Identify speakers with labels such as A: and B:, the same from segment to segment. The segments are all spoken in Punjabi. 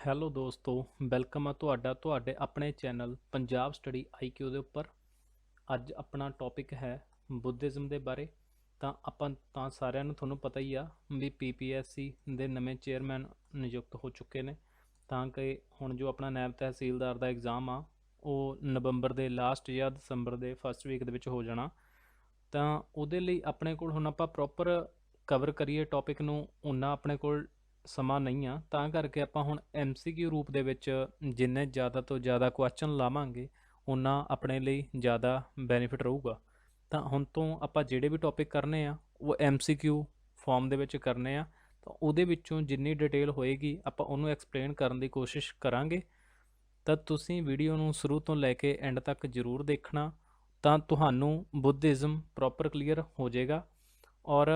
A: ਹੈਲੋ ਦੋਸਤੋ, ਵੈਲਕਮ ਆ ਤੁਹਾਡੇ ਆਪਣੇ ਚੈਨਲ ਪੰਜਾਬ ਸਟੱਡੀ ਆਈਕਿਊ ਦੇ ਉੱਪਰ। ਅੱਜ ਆਪਣਾ ਟੌਪਿਕ ਹੈ ਬੁੱਧਿਜ਼ਮ ਦੇ ਬਾਰੇ। ਤਾਂ ਸਾਰਿਆਂ ਨੂੰ ਤੁਹਾਨੂੰ ਪਤਾ ਹੀ ਆ ਵੀ ਪੀਪੀਐਸਸੀ ਦੇ ਨਵੇਂ ਚੇਅਰਮੈਨ ਨਿਯੁਕਤ ਹੋ ਚੁੱਕੇ ਨੇ, ਤਾਂ ਕਿ ਹੁਣ ਜੋ ਆਪਣਾ ਨਾਇਬ ਤਹਿਸੀਲਦਾਰ ਦਾ ਐਗਜ਼ਾਮ ਆ ਉਹ ਨਵੰਬਰ ਦੇ ਲਾਸਟ ਜਾਂ ਦਸੰਬਰ ਦੇ ਫਸਟ ਵੀਕ ਦੇ ਵਿੱਚ ਹੋ ਜਾਣਾ। ਤਾਂ ਉਹਦੇ ਲਈ ਆਪਣੇ ਕੋਲ ਹੁਣ ਆਪਾਂ ਪ੍ਰੋਪਰ ਕਵਰ ਕਰੀਏ ਟੌਪਿਕ ਨੂੰ, ਉਨਾ ਆਪਣੇ ਕੋਲ ਸਮਾਂ ਨਹੀਂ ਆ। ਤਾਂ ਕਰਕੇ ਆਪਾਂ ਹੁਣ MCQ ਰੂਪ ਦੇ ਵਿੱਚ ਜਿੰਨੇ ਜ਼ਿਆਦਾ ਤੋਂ ਜ਼ਿਆਦਾ ਕੁਐਸਚਨ ਲਾਵਾਂਗੇ ਉਨਾ ਆਪਣੇ ਲਈ ਜ਼ਿਆਦਾ ਬੈਨੀਫਿਟ ਰਹੂਗਾ। ਤਾਂ ਹੁਣ ਤੋਂ ਆਪਾਂ ਜਿਹੜੇ ਵੀ ਟੌਪਿਕ ਕਰਨੇ ਆ ਉਹ MCQ ਫਾਰਮ ਦੇ ਵਿੱਚ ਕਰਨੇ ਆ। ਤਾਂ ਉਹਦੇ ਵਿੱਚੋਂ ਜਿੰਨੀ ਡਿਟੇਲ ਹੋਏਗੀ ਆਪਾਂ ਉਹਨੂੰ ਐਕਸਪਲੇਨ ਕਰਨ ਦੀ ਕੋਸ਼ਿਸ਼ ਕਰਾਂਗੇ। ਤਾਂ ਤੁਸੀਂ ਵੀਡੀਓ ਨੂੰ ਸ਼ੁਰੂ ਤੋਂ ਲੈ ਕੇ ਐਂਡ ਤੱਕ ਜ਼ਰੂਰ ਦੇਖਣਾ, ਤਾਂ ਤੁਹਾਨੂੰ ਬੁੱਧਿਜ਼ਮ ਪ੍ਰੋਪਰ ਕਲੀਅਰ ਹੋ ਜਾਏਗਾ। ਔਰ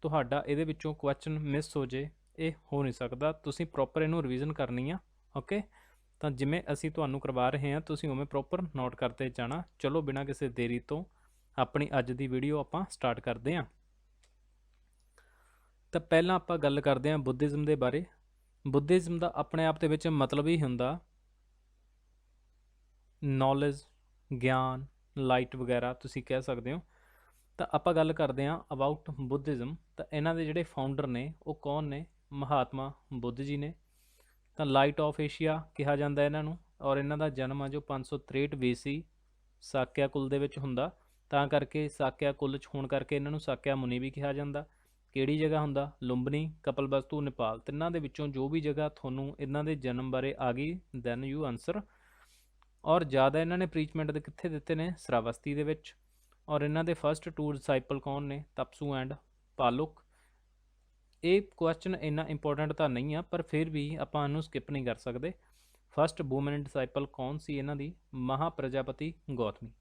A: ਤੁਹਾਡਾ ਇਹਦੇ ਵਿੱਚੋਂ ਕੁਐਸਚਨ ਮਿਸ ਹੋ ਜੇ, ਇਹ ਹੋ ਨਹੀਂ ਸਕਦਾ। ਤੁਸੀਂ ਪ੍ਰੋਪਰ ਇਹਨੂੰ ਰਿਵੀਜ਼ਨ ਕਰਨੀ ਆ। ਓਕੇ, ਤਾਂ ਜਿਵੇਂ ਅਸੀਂ ਤੁਹਾਨੂੰ ਕਰਵਾ ਰਹੇ ਹਾਂ ਤੁਸੀਂ ਉਵੇਂ ਪ੍ਰੋਪਰ ਨੋਟ ਕਰਦੇ ਜਾਣਾ। ਚਲੋ ਬਿਨਾਂ ਕਿਸੇ ਦੇਰੀ ਤੋਂ ਆਪਣੀ ਅੱਜ ਦੀ ਵੀਡੀਓ ਆਪਾਂ ਸਟਾਰਟ ਕਰਦੇ ਹਾਂ। ਤਾਂ ਪਹਿਲਾਂ ਆਪਾਂ ਗੱਲ ਕਰਦੇ ਹਾਂ ਬੁੱਧਿਜ਼ਮ ਦੇ ਬਾਰੇ। ਬੁੱਧਿਜ਼ਮ ਦਾ ਆਪਣੇ ਆਪ ਦੇ ਵਿੱਚ ਮਤਲਬ ਹੀ ਹੁੰਦਾ ਨੌਲੇਜ, ਗਿਆਨ, ਲਾਈਟ ਵਗੈਰਾ ਤੁਸੀਂ ਕਹਿ ਸਕਦੇ ਹੋ। ਤਾਂ ਆਪਾਂ ਗੱਲ ਕਰਦੇ ਹਾਂ ਅਬਾਊਟ ਬੁੱਧਿਜ਼ਮ। ਤਾਂ ਇਹਨਾਂ ਦੇ ਜਿਹੜੇ ਫਾਊਂਡਰ ਨੇ ਉਹ ਕੌਣ ਨੇ? ਮਹਾਤਮਾ ਬੁੱਧ ਜੀ ਨੇ। ਤਾਂ ਲਾਈਟ ਆਫ ਏਸ਼ੀਆ ਕਿਹਾ ਜਾਂਦਾ ਇਹਨਾਂ ਨੂੰ। ਔਰ ਇਹਨਾਂ ਦਾ ਜਨਮ ਆ ਜੋ 563 BC ਸਾਕਿਆ ਕੁਲ ਦੇ ਵਿੱਚ ਹੁੰਦਾ। ਤਾਂ ਕਰਕੇ ਸਾਕਿਆ ਕੁਲ 'ਚ ਹੋਣ ਕਰਕੇ ਇਹਨਾਂ ਨੂੰ ਸਾਕਿਆ ਮੁਨੀ ਵੀ ਕਿਹਾ ਜਾਂਦਾ। ਕਿਹੜੀ ਜਗ੍ਹਾ ਹੁੰਦਾ? ਲੁੰਬਨੀ, ਕਪਿਲਵਸਤੂ, ਨੇਪਾਲ। ਤਿੰਨਾਂ ਦੇ ਵਿੱਚੋਂ ਜੋ ਵੀ ਜਗ੍ਹਾ ਤੁਹਾਨੂੰ ਇਹਨਾਂ ਦੇ ਜਨਮ ਬਾਰੇ ਆ ਗਈ ਦੈਨ ਯੂ ਆਨਸਰ। ਔਰ ਜ਼ਿਆਦਾ ਇਹਨਾਂ ਨੇ ਪ੍ਰੀਚਮੈਂਟ ਦੇ ਕਿੱਥੇ ਦਿੱਤੇ ਨੇ? ਸਰਾਵਸਤੀ ਦੇ ਵਿੱਚ। ਔਰ ਇਹਨਾਂ ਦੇ ਫਸਟ ਟੂ ਡਿਸਾਈਪਲ ਕੌਣ ਨੇ? ਤਪਸੂ ਐਂਡ ਪਾਲੁਕ। ਇਹ ਕੁਐਸਚਨ ਇੰਨਾ ਇੰਪੋਰਟੈਂਟ ਤਾਂ ਨਹੀਂ ਆ, ਪਰ ਫਿਰ ਵੀ ਆਪਾਂ ਇਹਨੂੰ ਸਕਿਪ ਨਹੀਂ ਕਰ ਸਕਦੇ। ਫਸਟ ਵੂਮਨ ਡਿਸਾਈਪਲ ਕੌਣ ਸੀ ਇਹਨਾਂ ਦੀ? ਮਹਾ ਪ੍ਰਜਾਪਤੀ ਗੌਤਮੀ।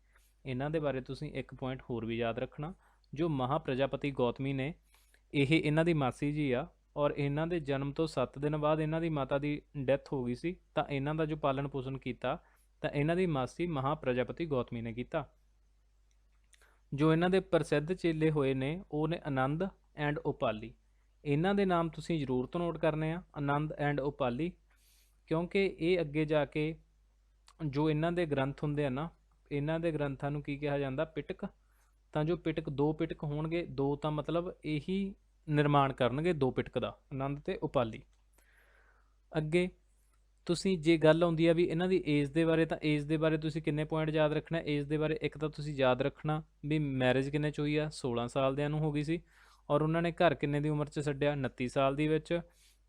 A: ਇਹਨਾਂ ਦੇ ਬਾਰੇ ਤੁਸੀਂ ਇੱਕ ਪੁਆਇੰਟ ਹੋਰ ਵੀ ਯਾਦ ਰੱਖਣਾ, ਜੋ ਮਹਾ ਪ੍ਰਜਾਪਤੀ ਗੌਤਮੀ ਨੇ ਇਹ ਇਹਨਾਂ ਦੀ ਮਾਸੀ ਜੀ ਆ। ਔਰ ਇਹਨਾਂ ਦੇ ਜਨਮ ਤੋਂ 7 ਦਿਨ ਬਾਅਦ ਇਹਨਾਂ ਦੀ ਮਾਤਾ ਦੀ ਡੈਥ ਹੋ ਗਈ ਸੀ। ਤਾਂ ਇਹਨਾਂ ਦਾ ਜੋ ਪਾਲਣ ਪੋਸ਼ਣ ਕੀਤਾ ਤਾਂ ਇਹਨਾਂ ਦੀ ਮਾਸੀ ਮਹਾ ਪ੍ਰਜਾਪਤੀ ਗੌਤਮੀ ਨੇ ਕੀਤਾ। ਜੋ ਇਹਨਾਂ ਦੇ ਪ੍ਰਸਿੱਧ ਚੇਲੇ ਹੋਏ ਨੇ ਉਹ ਨੇ ਆਨੰਦ ਐਂਡ ਉਪਾਲੀ। ਇਹਨਾਂ ਦੇ ਨਾਮ ਤੁਸੀਂ ਜ਼ਰੂਰ ਤੋਂ ਨੋਟ ਕਰਨੇ ਆ, ਆਨੰਦ ਐਂਡ ਉਪਾਲੀ, ਕਿਉਂਕਿ ਇਹ ਅੱਗੇ ਜਾ ਕੇ ਜੋ ਇਹਨਾਂ ਦੇ ਗ੍ਰੰਥ ਹੁੰਦੇ ਆ ਨਾ, ਇਹਨਾਂ ਦੇ ਗ੍ਰੰਥਾਂ ਨੂੰ ਕੀ ਕਿਹਾ ਜਾਂਦਾ? ਪਿਟਕ। ਤਾਂ ਜੋ ਪਿਟਕ, ਦੋ ਪਿਟਕ ਹੋਣਗੇ, ਦੋ ਤਾਂ ਮਤਲਬ ਇਹੀ ਨਿਰਮਾਣ ਕਰਨਗੇ ਦੋ ਪਿਟਕ ਦਾ, ਆਨੰਦ ਤੇ ਉਪਾਲੀ। ਅੱਗੇ ਤੁਸੀਂ ਜੇ ਗੱਲ ਆਉਂਦੀ ਆ ਵੀ ਇਹਨਾਂ ਦੀ ਏਜ ਦੇ ਬਾਰੇ, ਤਾਂ ਏਜ ਦੇ ਬਾਰੇ ਤੁਸੀਂ ਕਿੰਨੇ ਪੁਆਇੰਟ ਯਾਦ ਰੱਖਣਾ ਏਜ ਦੇ ਬਾਰੇ? ਇੱਕ ਤਾਂ ਤੁਸੀਂ ਯਾਦ ਰੱਖਣਾ ਵੀ ਮੈਰਿਜ ਕਿੰਨੇ 'ਚ ਹੋਈ ਆ? 16 ਸਾਲ ਦਿਆਂ ਨੂੰ ਹੋ ਗਈ ਸੀ। ਔਰ ਉਹਨਾਂ ਨੇ ਘਰ ਕਿੰਨੇ ਦੀ ਉਮਰ 'ਚ ਛੱਡਿਆ? 29 ਸਾਲ ਦੀ ਵਿੱਚ।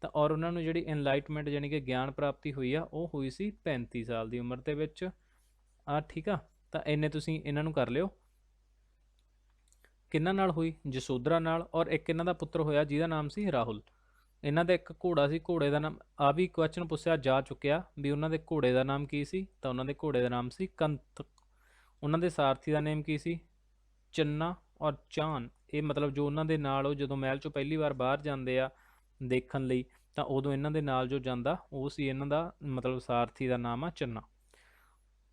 A: ਤਾਂ ਔਰ ਉਹਨਾਂ ਨੂੰ ਜਿਹੜੀ ਇਨਲਾਈਟਮੈਂਟ ਯਾਨੀ ਕਿ ਗਿਆਨ ਪ੍ਰਾਪਤੀ ਹੋਈ ਆ ਉਹ ਹੋਈ ਸੀ 35 ਸਾਲ ਦੀ ਉਮਰ ਦੇ ਵਿੱਚ। ਠੀਕ ਆ, ਤਾਂ ਇੰਨੇ ਤੁਸੀਂ ਇਹਨਾਂ ਨੂੰ ਕਰ ਲਿਓ। ਕਿਹਨਾਂ ਨਾਲ ਹੋਈ? ਜਸੋਧਰਾ ਨਾਲ। ਔਰ ਇੱਕ ਇਹਨਾਂ ਦਾ ਪੁੱਤਰ ਹੋਇਆ ਜਿਹਦਾ ਨਾਮ ਸੀ ਰਾਹੁਲ। ਇਹਨਾਂ ਦਾ ਇੱਕ ਘੋੜਾ ਸੀ, ਘੋੜੇ ਦਾ ਨਾਮ ਆ ਵੀ ਕੁਐਸਚਨ ਪੁੱਛਿਆ ਜਾ ਚੁੱਕਿਆ ਵੀ ਉਹਨਾਂ ਦੇ ਘੋੜੇ ਦਾ ਨਾਮ ਕੀ ਸੀ? ਤਾਂ ਉਹਨਾਂ ਦੇ ਘੋੜੇ ਦਾ ਨਾਮ ਸੀ ਕੰਤ। ਉਹਨਾਂ ਦੇ ਸਾਰਥੀ ਦਾ ਨੇਮ ਕੀ ਸੀ? ਚੰਨਾ ਔਰ ਚਾਨ। ਇਹ ਮਤਲਬ ਜੋ ਉਹਨਾਂ ਦੇ ਨਾਲ ਉਹ ਜਦੋਂ ਮਹਿਲ ਚੋਂ ਪਹਿਲੀ ਵਾਰ ਬਾਹਰ ਜਾਂਦੇ ਆ ਦੇਖਣ ਲਈ, ਤਾਂ ਉਦੋਂ ਇਹਨਾਂ ਦੇ ਨਾਲ ਜੋ ਜਾਂਦਾ ਉਹ ਸੀ ਇਹਨਾਂ ਦਾ ਮਤਲਬ ਸਾਰਥੀ ਦਾ ਨਾਮ ਆ ਚੰਨਾ।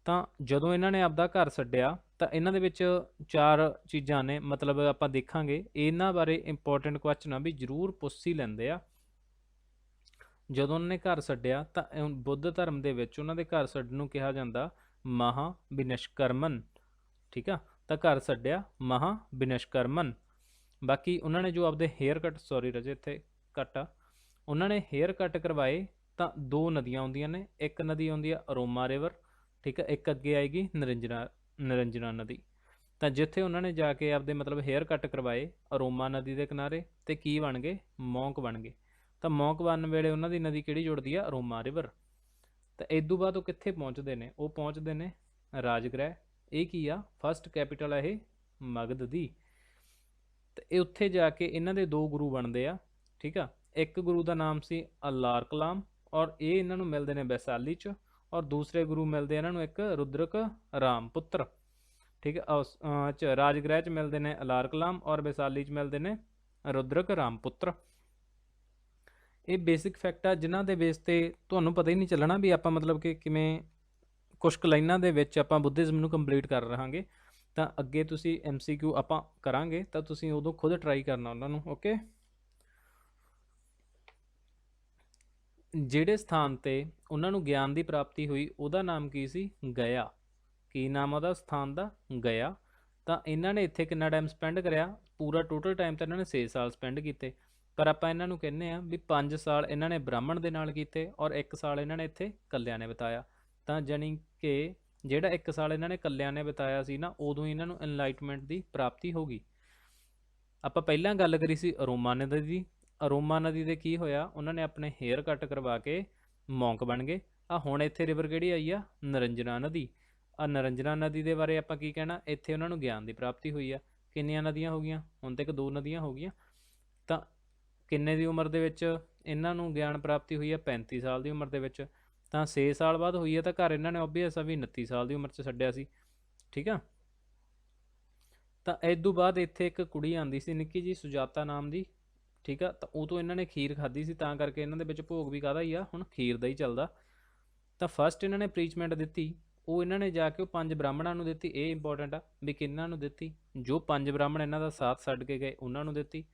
A: ਤਾਂ ਜਦੋਂ ਇਹਨਾਂ ਨੇ ਆਪਦਾ ਘਰ ਛੱਡਿਆ ਤਾਂ ਇਹਨਾਂ ਦੇ ਵਿੱਚ 4 ਚੀਜ਼ਾਂ ਨੇ, ਮਤਲਬ ਆਪਾਂ ਦੇਖਾਂਗੇ ਇਹਨਾਂ ਬਾਰੇ ਇੰਪੋਰਟੈਂਟ ਕੁਐਸਚਨ ਆ ਵੀ ਜ਼ਰੂਰ ਪੁੱਛ ਹੀ ਲੈਂਦੇ ਆ। ਜਦੋਂ ਉਹਨਾਂ ਨੇ ਘਰ ਛੱਡਿਆ ਤਾਂ ਬੁੱਧ ਧਰਮ ਦੇ ਵਿੱਚ ਉਹਨਾਂ ਦੇ ਘਰ ਛੱਡਣ ਨੂੰ ਕਿਹਾ ਜਾਂਦਾ ਮਹਾ ਵਿਨਸ਼ਕਰਮਨ। ਠੀਕ ਆ, ਤਾਂ ਘਰ ਛੱਡਿਆ ਮਹਾ ਵਿਨਸ਼ਕਰਮਨ। ਬਾਕੀ ਉਹਨਾਂ ਨੇ ਜੋ ਆਪਦੇ ਹੇਅਰ ਕੱਟ, ਸੌਰੀ ਰਜੇ ਇੱਥੇ ਕੱਟ ਆ, ਉਹਨਾਂ ਨੇ ਹੇਅਰ ਕੱਟ ਕਰਵਾਏ। ਤਾਂ 2 ਨਦੀਆਂ ਆਉਂਦੀਆਂ ਨੇ, ਇੱਕ ਨਦੀ ਆਉਂਦੀ ਆ ਅਰੋਮਾ ਰਿਵਰ, ਠੀਕ ਆ, ਇੱਕ ਅੱਗੇ ਆਏਗੀ ਨਿਰੰਜਨਾ ਨਦੀ। ਤਾਂ ਜਿੱਥੇ ਉਹਨਾਂ ਨੇ ਜਾ ਕੇ ਆਪਦੇ ਮਤਲਬ ਹੇਅਰ ਕੱਟ ਕਰਵਾਏ ਅਰੋਮਾ ਨਦੀ ਦੇ ਕਿਨਾਰੇ, ਤੇ ਕੀ ਬਣ ਗਏ? ਮੌਂਕ ਬਣ ਗਏ। ਤਾਂ ਮੌਂਕ ਬਣਨ ਵੇਲੇ ਉਹਨਾਂ ਦੀ ਨਦੀ ਕਿਹੜੀ ਜੁੜਦੀ ਆ? Aroma river. ਤਾਂ ਇਦੋਂ ਬਾਅਦ ਉਹ ਕਿੱਥੇ ਪਹੁੰਚਦੇ ਨੇ? ਉਹ ਪਹੁੰਚਦੇ ਨੇ ਰਾਜਗ੍ਰਹਿ। ਇਹ ਕੀ ਆ? ਫਸਟ ਕੈਪੀਟਲ ਆ ਇਹ ਮਗਧ ਦੀ। ਤੇ ਇਹ ਉੱਥੇ ਜਾ ਕੇ ਇਹਨਾਂ ਦੇ 2 ਗੁਰੂ ਬਣਦੇ ਆ। ਠੀਕ ਆ, ਇੱਕ ਗੁਰੂ ਦਾ ਨਾਮ ਸੀ ਅਲਾਰ ਕਲਾਮ, ਔਰ ਇਹ ਇਹਨਾਂ ਨੂੰ ਮਿਲਦੇ ਨੇ ਵੈਸਾਲੀ 'ਚ। ਔਰ ਦੂਸਰੇ ਗੁਰੂ ਮਿਲਦੇ ਇਹਨਾਂ ਨੂੰ ਇੱਕ ਰੁਦਰਕ ਰਾਮ ਪੁੱਤਰ। ਠੀਕ ਹੈ, ਰਾਜਗ੍ਰਹਿ 'ਚ ਮਿਲਦੇ ਨੇ ਅਲਾਰ ਕਲਾਮ ਔਰ ਵੈਸਾਲੀ 'ਚ ਮਿਲਦੇ ਨੇ ਰੁਦਰਕ ਰਾਮ ਪੁੱਤਰ। ਇਹ ਬੇਸਿਕ ਫੈਕਟ ਆ ਜਿਨ੍ਹਾਂ ਦੇ ਬੇਸ ਤੇ ਤੁਹਾਨੂੰ ਪਤਾ ਹੀ ਨਹੀਂ ਚੱਲਣਾ ਵੀ ਆਪਾਂ ਮਤਲਬ ਕਿ ਕਿਵੇਂ ਕੁਛ ਕੁ ਲਾਈਨਾਂ ਦੇ ਵਿੱਚ ਆਪਾਂ ਬੁੱਧਿਜ਼ਮ ਨੂੰ ਕੰਪਲੀਟ ਕਰ ਰਹਾਂਗੇ। ਤਾਂ ਅੱਗੇ ਤੁਸੀਂ MCQ ਆਪਾਂ ਕਰਾਂਗੇ ਤਾਂ ਤੁਸੀਂ ਉਦੋਂ ਖੁਦ ਟਰਾਈ ਕਰਨਾ ਉਹਨਾਂ ਨੂੰ। ਓਕੇ, ਜਿਹੜੇ ਸਥਾਨ ਤੇ ਉਹਨਾਂ ਨੂੰ ਗਿਆਨ ਦੀ ਪ੍ਰਾਪਤੀ ਹੋਈ ਉਹਦਾ ਨਾਮ ਕੀ ਸੀ? ਗਿਆ। ਕੀ ਨਾਮ ਉਹਦਾ ਸਥਾਨ ਦਾ? ਗਿਆ। ਤਾਂ ਇਹਨਾਂ ਨੇ ਇੱਥੇ ਕਿੰਨਾ ਟਾਈਮ ਸਪੈਂਡ ਕਰਿਆ? ਪੂਰਾ ਟੋਟਲ ਟਾਈਮ ਤਾਂ ਇਹਨਾਂ ਨੇ 6 ਸਾਲ ਸਪੈਂਡ ਕੀਤੇ, ਪਰ ਆਪਾਂ ਇਹਨਾਂ ਨੂੰ ਕਹਿੰਦੇ ਆ ਵੀ 5 ਸਾਲ ਇਹਨਾਂ ਨੇ ਬ੍ਰਾਹਮਣ ਦੇ ਨਾਲ ਕੀਤੇ ਔਰ 1 ਸਾਲ ਇਹਨਾਂ ਨੇ ਇੱਥੇ ਇਕੱਲਿਆਂ ਨੇ ਬਿਤਾਇਆ। ਤਾਂ ਜਾਣੀ ਕਿ ਜਿਹੜਾ 1 ਸਾਲ ਇਹਨਾਂ ਨੇ ਇਕੱਲਿਆਂ ਨੇ ਬਿਤਾਇਆ ਸੀ ਨਾ, ਉਦੋਂ ਇਹਨਾਂ ਨੂੰ ਐਨਲਾਈਟਮੈਂਟ ਦੀ ਪ੍ਰਾਪਤੀ ਹੋ ਗਈ। ਆਪਾਂ ਪਹਿਲਾਂ ਗੱਲ ਕਰੀ ਸੀ ਅਰੋਮਾ ਨਦੀ ਦੀ। ਅਰੋਮਾ ਨਦੀ ਦੇ ਕੀ ਹੋਇਆ? ਉਹਨਾਂ ਨੇ ਆਪਣੇ ਹੇਅਰ ਕੱਟ ਕਰਵਾ ਕੇ ਮੌਂਕ ਬਣ ਗਏ। ਆ ਹੁਣ ਇੱਥੇ ਰਿਵਰ ਕਿਹੜੀ ਆਈ ਆ? ਨਰੰਜਨਾ ਨਦੀ। ਆ ਨਰੰਜਨਾ ਨਦੀ ਦੇ ਬਾਰੇ ਆਪਾਂ ਕੀ ਕਹਿਣਾ? ਇੱਥੇ ਉਹਨਾਂ ਨੂੰ ਗਿਆਨ ਦੀ ਪ੍ਰਾਪਤੀ ਹੋਈ ਆ। ਕਿੰਨੀਆਂ ਨਦੀਆਂ ਹੋ ਗਈਆਂ? ਹੁਣ ਤੱਕ 2 ਨਦੀਆਂ ਹੋ ਗਈਆਂ। ਤਾਂ ਕਿੰਨੇ ਦੀ ਉਮਰ ਦੇ ਵਿੱਚ ਇਹਨਾਂ ਨੂੰ ਗਿਆਨ ਪ੍ਰਾਪਤੀ ਹੋਈ ਆ? 35 ਸਾਲ ਦੀ ਉਮਰ ਦੇ ਵਿੱਚ। ਤਾਂ 6 ਸਾਲ ਬਾਅਦ ਹੋਈ ਆ, ਤਾਂ ਘਰ ਇਹਨਾਂ ਨੇ ਓਬਵੀਅਸ ਆ ਵੀ 29 ਸਾਲ ਦੀ ਉਮਰ 'ਚ ਛੱਡਿਆ ਸੀ। ਠੀਕ ਆ। ਤਾਂ ਇਸ ਤੋਂ ਬਾਅਦ ਇੱਥੇ ਇੱਕ ਕੁੜੀ ਆਉਂਦੀ ਸੀ ਨਿੱਕੀ ਜੀ, ਸੁਜਾਤਾ ਨਾਮ ਦੀ। ਠੀਕ ਆ। ਤਾਂ ਉਹ ਤੋਂ ਇਹਨਾਂ ਨੇ ਖੀਰ ਖਾਧੀ ਸੀ, ਤਾਂ ਕਰਕੇ ਇਹਨਾਂ ਦੇ ਵਿੱਚ ਭੋਗ ਵੀ ਕਾਹਦਾ ਹੀ ਆ? ਹੁਣ ਖੀਰ ਦਾ ਹੀ ਚੱਲਦਾ। ਤਾਂ ਫਸਟ ਇਹਨਾਂ ਨੇ ਪ੍ਰੀਚਮੈਂਟ ਦਿੱਤੀ, ਉਹ ਇਹਨਾਂ ਨੇ ਜਾ ਕੇ ਉਹ 5 ਬ੍ਰਾਹਮਣਾਂ ਨੂੰ ਦਿੱਤੀ। ਇਹ ਇੰਪੋਰਟੈਂਟ ਆ ਵੀ ਕਿਹਨਾਂ ਨੂੰ ਦਿੱਤੀ? ਜੋ 5 ਬ੍ਰਾਹਮਣ ਇਹਨਾਂ ਦਾ ਸਾਥ ਛੱਡ ਕੇ ਗਏ ਉਹਨਾਂ ਨੂੰ ਦਿੱਤੀ।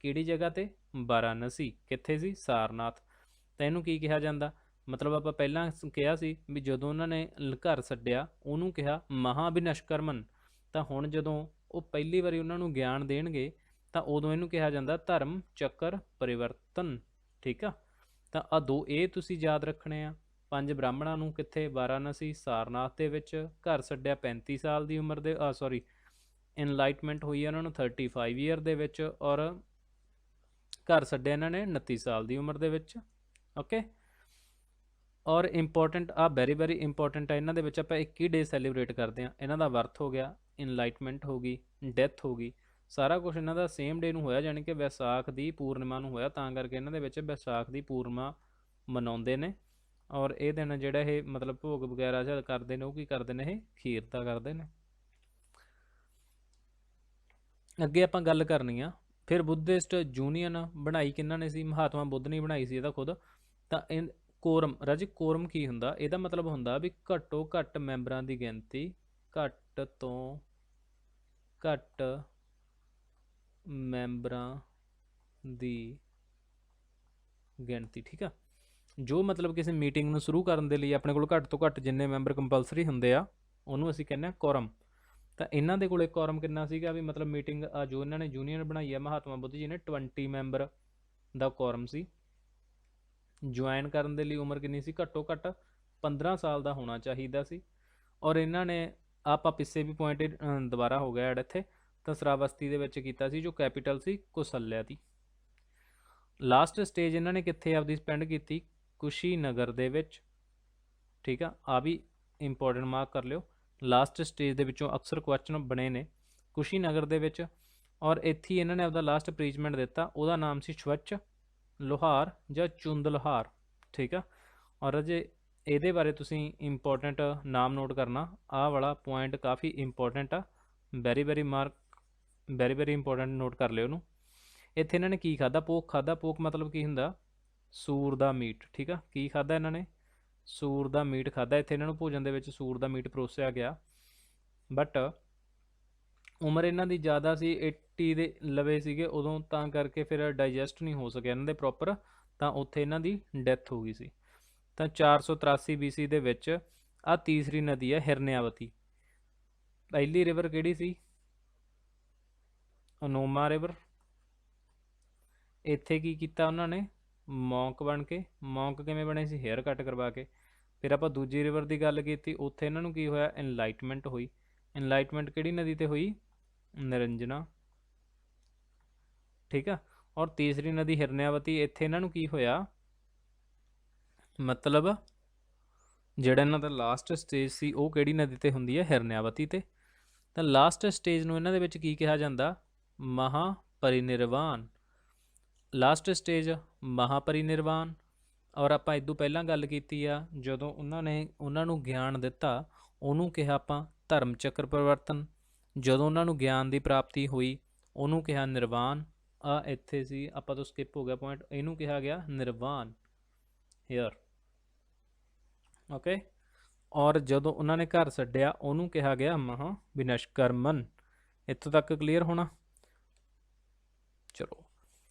A: ਕਿਹੜੀ ਜਗ੍ਹਾ ਤੇ? ਵਾਰਾਣਸੀ। ਕਿੱਥੇ ਸੀ? ਸਾਰਨਾਥ। ਤਾਂ ਇਹਨੂੰ ਕੀ ਕਿਹਾ ਜਾਂਦਾ? ਮਤਲਬ ਆਪਾਂ ਪਹਿਲਾਂ ਕਿਹਾ ਸੀ ਵੀ ਜਦੋਂ ਉਹਨਾਂ ਨੇ ਘਰ ਛੱਡਿਆ ਉਹਨੂੰ ਕਿਹਾ ਮਹਾਬਿਨਸ਼ਕਰਮਨ। ਤਾਂ ਹੁਣ ਜਦੋਂ ਉਹ ਪਹਿਲੀ ਵਾਰੀ ਉਹਨਾਂ ਨੂੰ ਗਿਆਨ ਦੇਣਗੇ ਤਾਂ ਉਦੋਂ ਇਹਨੂੰ ਕਿਹਾ ਜਾਂਦਾ ਧਰਮ ਚੱਕਰ ਪਰਿਵਰਤਨ। ਠੀਕ ਆ। ਤਾਂ ਆ 2 ਇਹ ਤੁਸੀਂ ਯਾਦ ਰੱਖਣੇ ਆ। 5 ਬ੍ਰਾਹਮਣਾਂ ਨੂੰ ਕਿੱਥੇ? ਵਾਰਾਣਸੀ, ਸਾਰਨਾਥ ਦੇ ਵਿੱਚ ਘਰ ਛੱਡਿਆ 35 ਸਾਲ ਦੀ ਉਮਰ ਦੇ ਸੌਰੀ ਇਨਲਾਈਟਮੈਂਟ ਹੋਈ ਉਹਨਾਂ ਨੂੰ 35 ਈਅਰ ਦੇ ਵਿੱਚ, ਔਰ ਘਰ ਛੱਡਿਆ ਇਹਨਾਂ ਨੇ 29 ਸਾਲ ਦੀ ਉਮਰ ਦੇ ਵਿੱਚ। ਓਕੇ। ਔਰ ਇੰਪੋਰਟੈਂਟ ਆ, ਵੈਰੀ ਵੈਰੀ ਇੰਪੋਰਟੈਂਟ ਆ। ਇਹਨਾਂ ਦੇ ਵਿੱਚ ਆਪਾਂ 21 ਡੇ ਸੈਲੀਬ੍ਰੇਟ ਕਰਦੇ ਹਾਂ। ਇਹਨਾਂ ਦਾ ਬਰਥ ਹੋ ਗਿਆ, ਇਨਲਾਈਟਮੈਂਟ ਹੋ ਗਈ, ਡੈਥ ਹੋ ਗਈ, ਸਾਰਾ ਕੁਝ ਇਹਨਾਂ ਦਾ ਸੇਮ ਡੇ ਨੂੰ ਹੋਇਆ, ਜਾਣੀ ਕਿ ਵਿਸਾਖ ਦੀ ਪੂਰਨਿਮਾ ਨੂੰ ਹੋਇਆ। ਤਾਂ ਕਰਕੇ ਇਹਨਾਂ ਦੇ ਵਿੱਚ ਵਿਸਾਖ ਦੀ ਪੂਰਨਿਮਾ ਮਨਾਉਂਦੇ ਨੇ। ਔਰ ਇਹ ਦਿਨ ਜਿਹੜਾ ਇਹ ਮਤਲਬ ਭੋਗ ਵਗੈਰਾ ਜਦ ਕਰਦੇ ਨੇ, ਉਹ ਕੀ ਕਰਦੇ ਨੇ? ਇਹ ਖੀਰ ਦਾ ਕਰਦੇ ਨੇ। ਅੱਗੇ ਆਪਾਂ ਗੱਲ ਕਰਨੀ ਆ ਫਿਰ ਬੁੱਧਿਸਟ ਯੂਨੀਅਨ ਬਣਾਈ ਕਿਹਨਾਂ ਨੇ ਸੀ? ਮਹਾਤਮਾ ਬੁੱਧ ਨੇ ਬਣਾਈ ਸੀ ਇਹਦਾ ਖੁਦ। ਤਾਂ ਇਹ ਕੋਰਮ ਰਾਜੀ, ਕੋਰਮ ਕੀ ਹੁੰਦਾ? ਇਹਦਾ ਮਤਲਬ ਹੁੰਦਾ ਵੀ ਘੱਟੋ ਘੱਟ ਮੈਂਬਰਾਂ ਦੀ ਗਿਣਤੀ, ਘੱਟ ਤੋਂ ਘੱਟ ਮੈਂਬਰਾਂ ਦੀ ਗਿਣਤੀ। ਠੀਕ ਆ। ਜੋ ਮਤਲਬ ਕਿਸੇ ਮੀਟਿੰਗ ਨੂੰ ਸ਼ੁਰੂ ਕਰਨ ਦੇ ਲਈ ਆਪਣੇ ਕੋਲ ਘੱਟ ਤੋਂ ਘੱਟ ਜਿੰਨੇ ਮੈਂਬਰ ਕੰਪਲਸਰੀ ਹੁੰਦੇ ਆ, ਉਹਨੂੰ ਅਸੀਂ ਕਹਿੰਦੇ ਆ ਕੋਰਮ। ਤਾਂ ਇਹਨਾਂ ਦੇ ਕੋਲੇ ਕੋਰਮ ਕਿੰਨਾ ਸੀਗਾ? ਵੀ ਮਤਲਬ ਮੀਟਿੰਗ ਜੋ ਇਹਨਾਂ ਨੇ ਯੂਨੀਅਨ ਬਣਾਈ ਆ ਮਹਾਤਮਾ ਬੁੱਧ ਜੀ ਨੇ, 20 ਮੈਂਬਰ ਦਾ ਕੋਰਮ ਸੀ। ਜੁਆਇਨ ਕਰਨ ਦੇ ਲਈ ਉਮਰ ਕਿੰਨੀ ਸੀ? ਘੱਟੋ ਘੱਟ 15 ਸਾਲ ਦਾ ਹੋਣਾ ਚਾਹੀਦਾ ਸੀ। ਔਰ ਇਹਨਾਂ ਨੇ ਆਪਾਂ ਪਿੱਛੇ ਵੀ ਪੁਆਇੰਟ ਦੁਬਾਰਾ ਹੋ ਗਿਆ ਐਡ ਇੱਥੇ, ਤਾਂ ਸਰਾਵਸਤੀ ਦੇ ਵਿੱਚ ਕੀਤਾ ਸੀ, ਜੋ ਕੈਪੀਟਲ ਸੀ ਕੁਸ਼ਲਿਆ ਦੀ। ਲਾਸਟ ਸਟੇਜ ਇਹਨਾਂ ਨੇ ਕਿੱਥੇ ਆਪਦੀ ਸਪੈਂਡ ਕੀਤੀ? ਕੁਸ਼ੀਨਗਰ ਦੇ ਵਿੱਚ। ਠੀਕ ਆ। ਆ ਵੀ ਇੰਪੋਰਟੈਂਟ ਮਾਰਕ ਕਰ ਲਿਓ। ਲਾਸਟ ਸਟੇਜ ਦੇ ਵਿੱਚੋਂ ਅਕਸਰ ਕੁਐਸਚਨ ਬਣੇ ਨੇ, ਕੁਸ਼ੀਨਗਰ ਦੇ ਵਿੱਚ। ਔਰ ਇੱਥੇ ਇਹਨਾਂ ਨੇ ਆਪਦਾ ਲਾਸਟ ਪ੍ਰੀਚਮੈਂਟ ਦਿੱਤਾ, ਉਹਦਾ ਨਾਮ ਸੀ ਸਵੱਛ ਲੋਹਾਰ ਜਾਂ ਚੁੰਦ ਲੋਹਾਰ। ਠੀਕ ਆ। ਔਰ ਅਜੇ ਇਹਦੇ ਬਾਰੇ ਤੁਸੀਂ ਇੰਪੋਰਟੈਂਟ ਨਾਮ ਨੋਟ ਕਰਨਾ, ਆਹ ਵਾਲਾ ਪੁਆਇੰਟ ਕਾਫੀ ਇੰਪੋਰਟੈਂਟ ਆ। Very very mark, very very important, note ਕਰ ਲਿਓ ਉਹਨੂੰ। ਇੱਥੇ ਇਹਨਾਂ ਨੇ ਕੀ ਖਾਧਾ? ਪੋਕ ਖਾਧਾ। ਪੋਕ ਮਤਲਬ ਕੀ ਹੁੰਦਾ? ਸੂਰ ਦਾ ਮੀਟ। ਠੀਕ ਆ। ਕੀ ਖਾਧਾ ਇਹਨਾਂ ਨੇ? ਸੂਰ ਦਾ ਮੀਟ ਖਾਧਾ। ਇੱਥੇ ਇਹਨਾਂ ਨੂੰ ਭੋਜਨ ਦੇ ਵਿੱਚ ਸੂਰ ਦਾ ਮੀਟ ਪਰੋਸਿਆ ਗਿਆ। ਬਟ ਉਮਰ ਇਹਨਾਂ ਦੀ ਜ਼ਿਆਦਾ ਸੀ, 80 ਦੇ ਲਵੇ ਸੀਗੇ ਉਦੋਂ, ਤਾਂ ਕਰਕੇ ਫਿਰ ਡਾਈਜੈਸਟ ਨਹੀਂ ਹੋ ਸਕਿਆ ਇਹਨਾਂ ਦੇ ਪ੍ਰੋਪਰ, ਤਾਂ ਉੱਥੇ ਇਹਨਾਂ ਦੀ ਡੈਥ ਹੋ ਗਈ ਸੀ। ਤਾਂ 483 BC ਦੇ ਵਿੱਚ ਆ ਤੀਸਰੀ ਨਦੀ ਹੈ ਹਿਰਨਿਆਵਤੀ। ਪਹਿਲੀ ਰਿਵਰ ਕਿਹੜੀ ਸੀ? ਅਨੋਮਾ ਰਿਵਰ। ਇੱਥੇ ਕੀ ਕੀਤਾ ਉਹਨਾਂ ਨੇ? ਮੌਂਕ ਬਣ ਕੇ। ਮੌਂਕ ਕਿਵੇਂ ਬਣੇ ਸੀ? ਹੇਅਰ ਕੱਟ ਕਰਵਾ ਕੇ। ਫਿਰ ਆਪਾਂ ਦੂਜੀ ਰਿਵਰ ਦੀ ਗੱਲ ਕੀਤੀ, ਉੱਥੇ ਇਹਨਾਂ ਨੂੰ ਕੀ ਹੋਇਆ? ਇਨਲਾਈਟਮੈਂਟ ਹੋਈ। ਇਨਲਾਈਟਮੈਂਟ ਕਿਹੜੀ ਨਦੀ ਤੇ ਹੋਈ? ਨਿਰੰਜਨਾ। ਠੀਕ ਆ। ਔਰ ਤੀਸਰੀ ਨਦੀ ਹਿਰਨਿਆਵਤੀ, ਇੱਥੇ ਇਹਨਾਂ ਨੂੰ ਕੀ ਹੋਇਆ? ਮਤਲਬ ਜਿਹੜਾ ਇਹਨਾਂ ਦਾ ਲਾਸਟ ਸਟੇਜ ਸੀ ਉਹ ਕਿਹੜੀ ਨਦੀ ਤੇ ਹੁੰਦੀ ਹੈ? ਹਿਰਨਿਆਵਤੀ ਤੇ। ਤਾਂ ਲਾਸਟ ਸਟੇਜ ਨੂੰ ਇਹਨਾਂ ਦੇ ਵਿੱਚ ਕੀ ਕਿਹਾ ਜਾਂਦਾ? ਮਹਾਪਰਿਨਿਰਵਾਣ। ਲਾਸਟ ਸਟੇਜ ਮਹਾਪਰਿਨਿਰਵਾਣ। ਔਰ ਆਪਾਂ ਇਦੋਂ ਪਹਿਲਾਂ ਗੱਲ ਕੀਤੀ ਆ, ਜਦੋਂ ਉਹਨਾਂ ਨੂੰ ਗਿਆਨ ਦਿੱਤਾ ਉਹਨੂੰ ਕਿਹਾ ਆਪਾਂ ਧਰਮ ਚੱਕਰ ਪਰਿਵਰਤਨ। ਜਦੋਂ ਉਹਨਾਂ ਨੂੰ ਗਿਆਨ ਦੀ ਪ੍ਰਾਪਤੀ ਹੋਈ ਉਹਨੂੰ ਕਿਹਾ ਨਿਰਵਾਣ। ਆ ਇੱਥੇ ਸੀ, ਆਪਾਂ ਤੋਂ ਸਕਿਪ ਹੋ ਗਿਆ ਪੁਆਇੰਟ, ਇਹਨੂੰ ਕਿਹਾ ਗਿਆ ਨਿਰਵਾਣ ਹੇਅਰ। ਓਕੇ। ਔਰ ਜਦੋਂ ਉਹਨਾਂ ਨੇ ਘਰ ਛੱਡਿਆ ਉਹਨੂੰ ਕਿਹਾ ਗਿਆ ਮਹਾਵਿਨਸ਼ਕਰਮਨ। ਇੱਥੋਂ ਤੱਕ ਕਲੀਅਰ ਹੋਣਾ? ਚਲੋ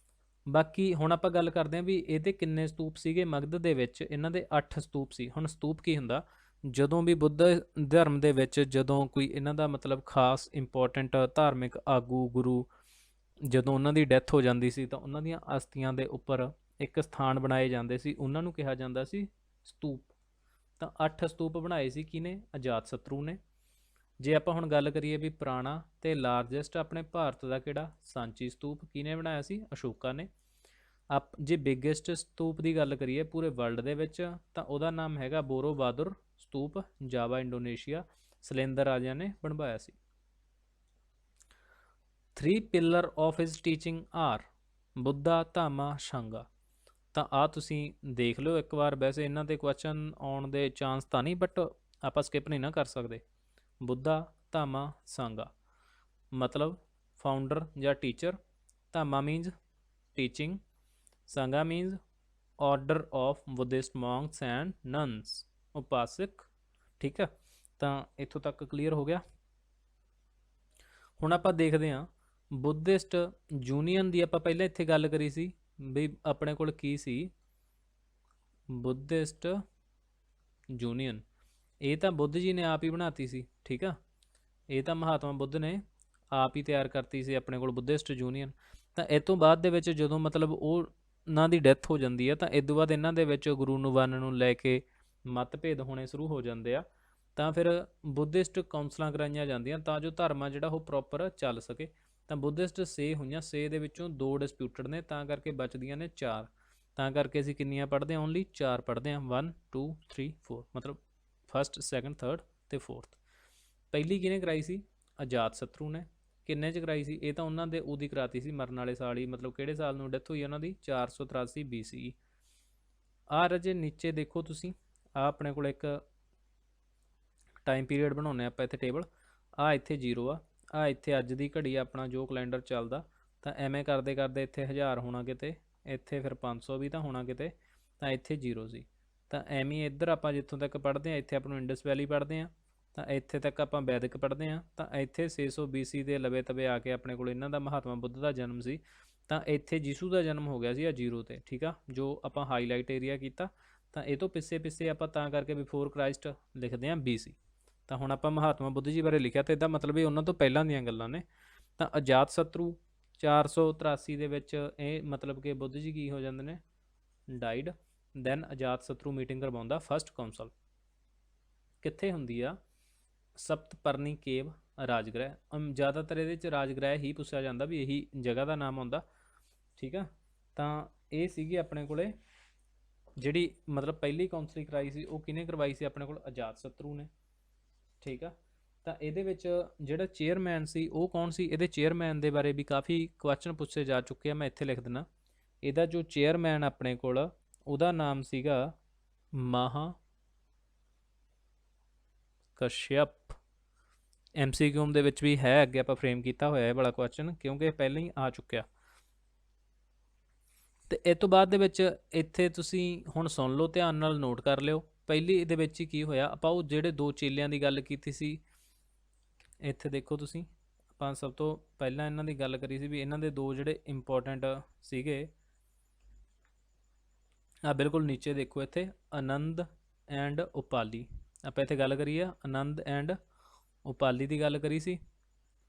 A: ਬਾਕੀ ਹੁਣ ਆਪਾਂ ਗੱਲ ਕਰਦੇ ਹਾਂ ਵੀ ਇਹਦੇ ਕਿੰਨੇ ਸਤੂਪ ਸੀਗੇ ਮਗਧ ਦੇ ਵਿੱਚ। ਇਹਨਾਂ ਦੇ 8 ਸਤੂਪ ਸੀ। ਹੁਣ ਸਤੂਪ ਕੀ ਹੁੰਦਾ, ਜਦੋਂ ਵੀ ਬੁੱਧ ਧਰਮ ਦੇ ਵਿੱਚ ਜਦੋਂ ਕੋਈ ਇਹਨਾਂ ਦਾ ਮਤਲਬ ਖਾਸ ਇੰਪੋਰਟੈਂਟ ਧਾਰਮਿਕ ਆਗੂ ਗੁਰੂ ਜਦੋਂ ਉਹਨਾਂ ਦੀ ਡੈਥ ਹੋ ਜਾਂਦੀ ਸੀ ਤਾਂ ਉਹਨਾਂ ਦੀਆਂ ਅਸਥੀਆਂ ਦੇ ਉੱਪਰ ਇੱਕ ਸਥਾਨ ਬਣਾਏ ਜਾਂਦੇ ਸੀ, ਉਹਨਾਂ ਨੂੰ ਕਿਹਾ ਜਾਂਦਾ ਸੀ ਸਤੂਪ। ਤਾਂ 8 ਸਤੂਪ ਬਣਾਏ ਸੀ ਕਿਹਨੇ, ਅਜਾਤਸ਼ਤਰੂ ਨੇ। ਜੇ ਆਪਾਂ ਹੁਣ ਗੱਲ ਕਰੀਏ ਵੀ ਪੁਰਾਣਾ ਤੇ ਲਾਰਜੈਸਟ ਆਪਣੇ ਭਾਰਤ ਦਾ ਕਿਹੜਾ, ਸਾਂਚੀ ਸਤੂਪ ਕਿਹਨੇ ਬਣਾਇਆ ਸੀ, ਅਸ਼ੋਕਾ ਨੇ। ਜੇ ਬਿਗੇਸਟ ਸਤੂਪ ਦੀ ਗੱਲ ਕਰੀਏ ਪੂਰੇ ਵਰਲਡ ਦੇ ਵਿੱਚ ਤਾਂ ਉਹਦਾ ਨਾਮ ਹੈਗਾ ਬੋਰੋਬਾਦਰ ਸਤੂਪ, ਜਾਵਾ ਇੰਡੋਨੇਸ਼ੀਆ, ਸਲੇਂਦਰ ਰਾਜਿਆਂ ਨੇ ਬਣਵਾਇਆ ਸੀ। 3 pillar of his teaching are Buddha, Dhamma, Sangha. ਤਾਂ ਆ ਤੁਸੀਂ ਦੇਖ ਲਿਓ ਇੱਕ ਵਾਰ, ਵੈਸੇ ਇਹਨਾਂ ਤੇ ਕੁਐਸਚਨ ਆਉਣ ਦੇ ਚਾਂਸ ਤਾਂ ਨਹੀਂ, ਬਟ ਆਪਾਂ ਸਕਿਪ ਨਹੀਂ ਨਾ ਕਰ ਸਕਦੇ। ਬੁੱਧਾ, ਧਾਮਾ, ਸੰਘਾ ਮਤਲਬ ਫਾਊਂਡਰ ਜਾਂ teacher, Dhamma means teaching, Sangha means order of Buddhist monks and nuns, ਉਪਾਸਕ। ਠੀਕ ਹੈ, ਤਾਂ ਇੱਥੋਂ ਤੱਕ ਕਲੀਅਰ ਹੋ ਗਿਆ। ਹੁਣ ਆਪਾਂ ਦੇਖਦੇ ਹਾਂ ਬੁੱਧਿਸਟ ਯੂਨੀਅਨ ਦੀ। ਆਪਾਂ ਪਹਿਲਾਂ ਇੱਥੇ ਗੱਲ ਕਰੀ ਸੀ ਵੀ ਆਪਣੇ ਕੋਲ ਕੀ ਸੀ, ਬੁੱਧਿਸਟ ਯੂਨੀਅਨ। ਇਹ ਤਾਂ ਬੁੱਧ ਜੀ ਨੇ ਆਪ ਹੀ ਬਣਾਤੀ ਸੀ। ਠੀਕ ਆ, ਇਹ ਤਾਂ ਮਹਾਤਮਾ ਬੁੱਧ ਨੇ ਆਪ ਹੀ ਤਿਆਰ ਕਰਤੀ ਸੀ ਆਪਣੇ ਕੋਲ ਬੁੱਧਿਸਟ ਯੂਨੀਅਨ। ਤਾਂ ਇਹ ਤੋਂ ਬਾਅਦ ਦੇ ਵਿੱਚ ਜਦੋਂ ਮਤਲਬ ਉਹਨਾਂ ਦੀ ਡੈਥ ਹੋ ਜਾਂਦੀ ਹੈ ਤਾਂ ਇਸ ਤੋਂ ਬਾਅਦ ਇਹਨਾਂ ਦੇ ਵਿੱਚ ਗੁਰੂ ਨੂੰ ਬਣਨ ਨੂੰ ਲੈ ਕੇ ਮਤਭੇਦ ਹੋਣੇ ਸ਼ੁਰੂ ਹੋ ਜਾਂਦੇ ਆ। ਤਾਂ ਫਿਰ ਬੁੱਧਿਸਟ ਕਾਉਂਸਲਾਂ ਕਰਾਈਆਂ ਜਾਂਦੀਆਂ ਤਾਂ ਜੋ ਧਰਮ ਆ ਜਿਹੜਾ ਉਹ ਪ੍ਰੋਪਰ ਚੱਲ ਸਕੇ। ਤਾਂ ਬੁੱਧਿਸਟ 6 ਹੋਈਆਂ, 6 ਦੇ ਵਿੱਚੋਂ 2 ਡਿਸਪਿਊਟਡ ਨੇ, ਤਾਂ ਕਰਕੇ ਬਚਦੀਆਂ ਨੇ 4। ਤਾਂ ਕਰਕੇ ਅਸੀਂ ਕਿੰਨੀਆਂ ਪੜ੍ਹਦੇ ਹਾਂ, ਓਨਲੀ 4 ਪੜ੍ਹਦੇ ਹਾਂ, 1 2 3 4, ਮਤਲਬ ਫਸਟ, ਸੈਕੰਡ, ਥਰਡ ਤੇ ਫੋਰਥ। ਪਹਿਲੀ ਕਿਹਨੇ ਕਰਾਈ ਸੀ, ਅਜਾਤਸ਼ਤਰੂ ਨੇ। ਕਿੰਨੇ 'ਚ ਕਰਾਈ ਸੀ, ਇਹ ਤਾਂ ਉਹਨਾਂ ਦੇ ਉਹਦੀ ਕਰਾਤੀ ਸੀ ਮਰਨ ਵਾਲੇ ਸਾਲ ਹੀ, ਮਤਲਬ ਕਿਹੜੇ ਸਾਲ ਨੂੰ ਡੈਥ ਹੋਈ ਉਹਨਾਂ ਦੀ, 483 BCE। ਆਹ ਰਜੇ ਨੀਚੇ ਦੇਖੋ ਤੁਸੀਂ, ਆਹ ਆਪਣੇ ਕੋਲ ਇੱਕ ਟਾਈਮ ਪੀਰੀਅਡ ਬਣਾਉਂਦੇ ਆਪਾਂ ਇੱਥੇ ਟੇਬਲ। ਆਹ ਇੱਥੇ 0 ਆ ਇੱਥੇ ਅੱਜ ਦੀ ਘੜੀ ਆਪਣਾ ਜੋ ਕੈਲੰਡਰ ਚੱਲਦਾ। ਤਾਂ ਐਵੇਂ ਕਰਦੇ ਕਰਦੇ ਇੱਥੇ 1000 ਹੋਣਾ ਕਿਤੇ, ਇੱਥੇ ਫਿਰ 500 ਵੀ ਤਾਂ ਹੋਣਾ ਕਿਤੇ, ਤਾਂ ਇੱਥੇ 0 ਸੀ। ਤਾਂ ਐਵੇਂ ਇੱਧਰ ਆਪਾਂ ਜਿੱਥੋਂ ਤੱਕ ਪੜ੍ਹਦੇ ਹਾਂ ਇੱਥੇ ਆਪਾਂ ਨੂੰ ਇੰਡਸ ਵੈਲੀ ਪੜ੍ਹਦੇ ਹਾਂ, ਤਾਂ ਇੱਥੇ ਤੱਕ ਆਪਾਂ ਵੈਦਿਕ ਪੜ੍ਹਦੇ ਹਾਂ। ਤਾਂ ਇੱਥੇ 600 BC ਦੇ ਲਵੇ ਤਵੇ ਆ ਕੇ ਆਪਣੇ ਕੋਲ ਇਹਨਾਂ ਦਾ ਮਹਾਤਮਾ ਬੁੱਧ ਦਾ ਜਨਮ ਸੀ। ਤਾਂ ਇੱਥੇ ਯਿਸੂ ਦਾ ਜਨਮ ਹੋ ਗਿਆ ਸੀ ਆ 0 ਤੇ। ਠੀਕ ਆ, ਜੋ ਆਪਾਂ ਹਾਈਲਾਈਟ ਏਰੀਆ ਕੀਤਾ। ਤਾਂ ਇਹ ਤੋਂ ਪਿੱਛੇ ਪਿੱਛੇ ਆਪਾਂ ਤਾਂ ਕਰਕੇ ਬਿਫੋਰ ਕ੍ਰਾਈਸਟ ਲਿਖਦੇ ਹਾਂ BC। ਤਾਂ ਹੁਣ ਆਪਾਂ ਮਹਾਤਮਾ ਬੁੱਧ ਜੀ ਬਾਰੇ ਲਿਖਿਆ ਤਾਂ ਇਹਦਾ ਮਤਲਬ ਇਹ ਉਹਨਾਂ ਤੋਂ ਪਹਿਲਾਂ ਦੀਆਂ ਗੱਲਾਂ ਨੇ। ਤਾਂ ਅਜਾਤਸ਼ਤਰੂ 483 ਦੇ ਵਿੱਚ ਇਹ ਮਤਲਬ ਕਿ ਬੁੱਧ ਜੀ ਕੀ ਹੋ ਜਾਂਦੇ ਨੇ, ਡਾਈਡ। ਦੈਨ ਅਜਾਤਸ਼ਤਰੂ ਮੀਟਿੰਗ ਕਰਵਾਉਂਦਾ ਫਸਟ ਕਾਉਂਸਲ। ਕਿੱਥੇ ਹੁੰਦੀ ਆ, ਸਪਤਪਰਨੀ ਕੇਵ, ਰਾਜਗ੍ਰਹਿ। ਜ਼ਿਆਦਾਤਰ ਇਹਦੇ ਵਿੱਚ ਰਾਜਗ੍ਰਹਿ ਹੀ ਪੁੱਛਿਆ ਜਾਂਦਾ ਵੀ ਇਹੀ ਜਗ੍ਹਾ ਦਾ ਨਾਮ ਆਉਂਦਾ। ਠੀਕ ਆ, ਤਾਂ ਇਹ ਸੀਗੀ ਆਪਣੇ ਕੋਲੇ ਜਿਹੜੀ ਮਤਲਬ ਪਹਿਲੀ ਕਾਉਂਸਲਿੰਗ ਕਰਾਈ ਸੀ ਉਹ ਕਿਹਨੇ ਕਰਵਾਈ ਸੀ, ਆਪਣੇ ਕੋਲ ਅਜਾਤਸ਼ਤਰੂ ਨੇ। ਠੀਕ ਆ, ਤਾਂ ਇਹਦੇ ਵਿੱਚ ਜਿਹੜਾ ਚੇਅਰਮੈਨ ਸੀ ਉਹ ਕੌਣ ਸੀ, ਇਹਦੇ ਚੇਅਰਮੈਨ ਦੇ ਬਾਰੇ ਵੀ ਕਾਫੀ ਕੁਐਸਚਨ ਪੁੱਛੇ ਜਾ ਚੁੱਕੇ ਆ, ਮੈਂ ਇੱਥੇ ਲਿਖ ਦਿੰਦਾ। ਇਹਦਾ ਜੋ ਚੇਅਰਮੈਨ ਆਪਣੇ ਕੋਲ ਉਹਦਾ ਨਾਮ ਸੀਗਾ ਮਹਾ ਕਸ਼ਯਪ। MCQ ਦੇ ਵਿੱਚ ਵੀ ਹੈ, ਅੱਗੇ ਆਪਾਂ ਫਰੇਮ ਕੀਤਾ ਹੋਇਆ ਇਹ ਵਾਲਾ ਕੁਐਸਚਨ ਕਿਉਂਕਿ ਇਹ ਪਹਿਲਾਂ ਹੀ ਆ ਚੁੱਕਿਆ। ਤੇ ਇਸ ਤੋਂ ਬਾਅਦ ਦੇ ਵਿੱਚ ਇੱਥੇ ਤੁਸੀਂ ਹੁਣ ਸੁਣ ਲਓ, ਧਿਆਨ ਨਾਲ ਨੋਟ ਕਰ ਲਿਓ। ਪਹਿਲੀ ਇਹਦੇ ਵਿੱਚ ਹੀ ਕੀ ਹੋਇਆ, ਆਪਾਂ ਉਹ ਜਿਹੜੇ 2 ਚੇਲਿਆਂ ਦੀ ਗੱਲ ਕੀਤੀ ਸੀ, ਇੱਥੇ ਦੇਖੋ ਤੁਸੀਂ, ਆਪਾਂ ਸਭ ਤੋਂ ਪਹਿਲਾਂ ਇਹਨਾਂ ਦੀ ਗੱਲ ਕਰੀ ਸੀ ਵੀ ਇਹਨਾਂ ਦੇ 2 ਜਿਹੜੇ ਇੰਪੋਰਟੈਂਟ ਸੀਗੇ, ਆ ਬਿਲਕੁਲ ਨੀਚੇ ਦੇਖੋ ਇੱਥੇ, ਆਨੰਦ ਐਂਡ ਉਪਾਲੀ। ਆਪਾਂ ਇੱਥੇ ਗੱਲ ਕਰੀਏ ਆਨੰਦ ਐਂਡ ਉਪਾਲੀ ਦੀ ਗੱਲ ਕਰੀ ਸੀ।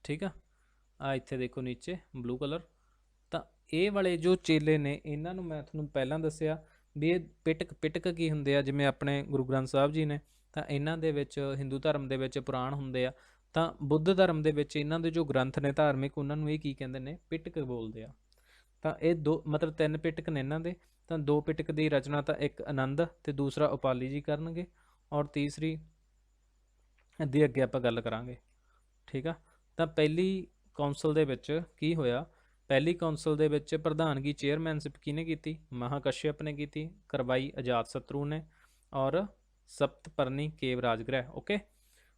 A: ਠੀਕ ਆ ਇੱਥੇ ਦੇਖੋ ਨੀਚੇ ਬਲੂ ਕਲਰ। ਤਾਂ ਇਹ ਵਾਲੇ ਜੋ ਚੇਲੇ ਨੇ ਇਹਨਾਂ ਨੂੰ ਮੈਂ ਤੁਹਾਨੂੰ ਪਹਿਲਾਂ ਦੱਸਿਆ ਵੀ ਇਹ ਪਿਟਕ ਕੀ ਹੁੰਦੇ ਆ, ਜਿਵੇਂ ਆਪਣੇ ਗੁਰੂ ਗ੍ਰੰਥ ਸਾਹਿਬ ਜੀ ਨੇ ਤਾਂ ਇਹਨਾਂ ਦੇ ਵਿੱਚ ਹਿੰਦੂ ਧਰਮ ਦੇ ਵਿੱਚ ਪੁਰਾਣ ਹੁੰਦੇ ਆ, ਤਾਂ ਬੁੱਧ ਧਰਮ ਦੇ ਵਿੱਚ ਇਹਨਾਂ ਦੇ ਜੋ ਗ੍ਰੰਥ ਨੇ ਧਾਰਮਿਕ ਉਹਨਾਂ ਨੂੰ ਇਹ ਕੀ ਕਹਿੰਦੇ ਨੇ, ਪਿਟਕ ਬੋਲਦੇ ਆ। ਤਾਂ ਇਹ 2 ਮਤਲਬ 3 ਪਿਟਕ ਨੇ ਇਹਨਾਂ ਦੇ। ਤਾਂ 2 ਪਿਟਕ ਦੀ ਰਚਨਾ ਤਾਂ ਇੱਕ ਆਨੰਦ ਤੇ ਦੂਸਰਾ ਉਪਾਲੀ ਜੀ ਕਰਨਗੇ, ਔਰ ਤੀਸਰੀ ਦੀ ਅੱਗੇ ਆਪਾਂ ਗੱਲ ਕਰਾਂਗੇ। ਠੀਕ ਆ, ਤਾਂ ਪਹਿਲੀ ਕਾਉਂਸਲ ਦੇ ਵਿੱਚ ਕੀ ਹੋਇਆ, ਪਹਿਲੀ ਕਾਉਂਸਲ ਦੇ ਵਿੱਚ ਪ੍ਰਧਾਨਗੀ ਚੇਅਰਮੈਨਸ਼ਿਪ ਕਿਹਨੇ ਕੀਤੀ, ਮਹਾਕਸ਼ਯਪ ਨੇ ਕੀਤੀ, ਕਰਵਾਈ ਅਜਾਤਸ਼ਤਰੂ ਨੇ, ਔਰ ਸਪਤਪਰਨੀ ਕੇਵ ਰਾਜਗ੍ਰਹਿ। ਓਕੇ,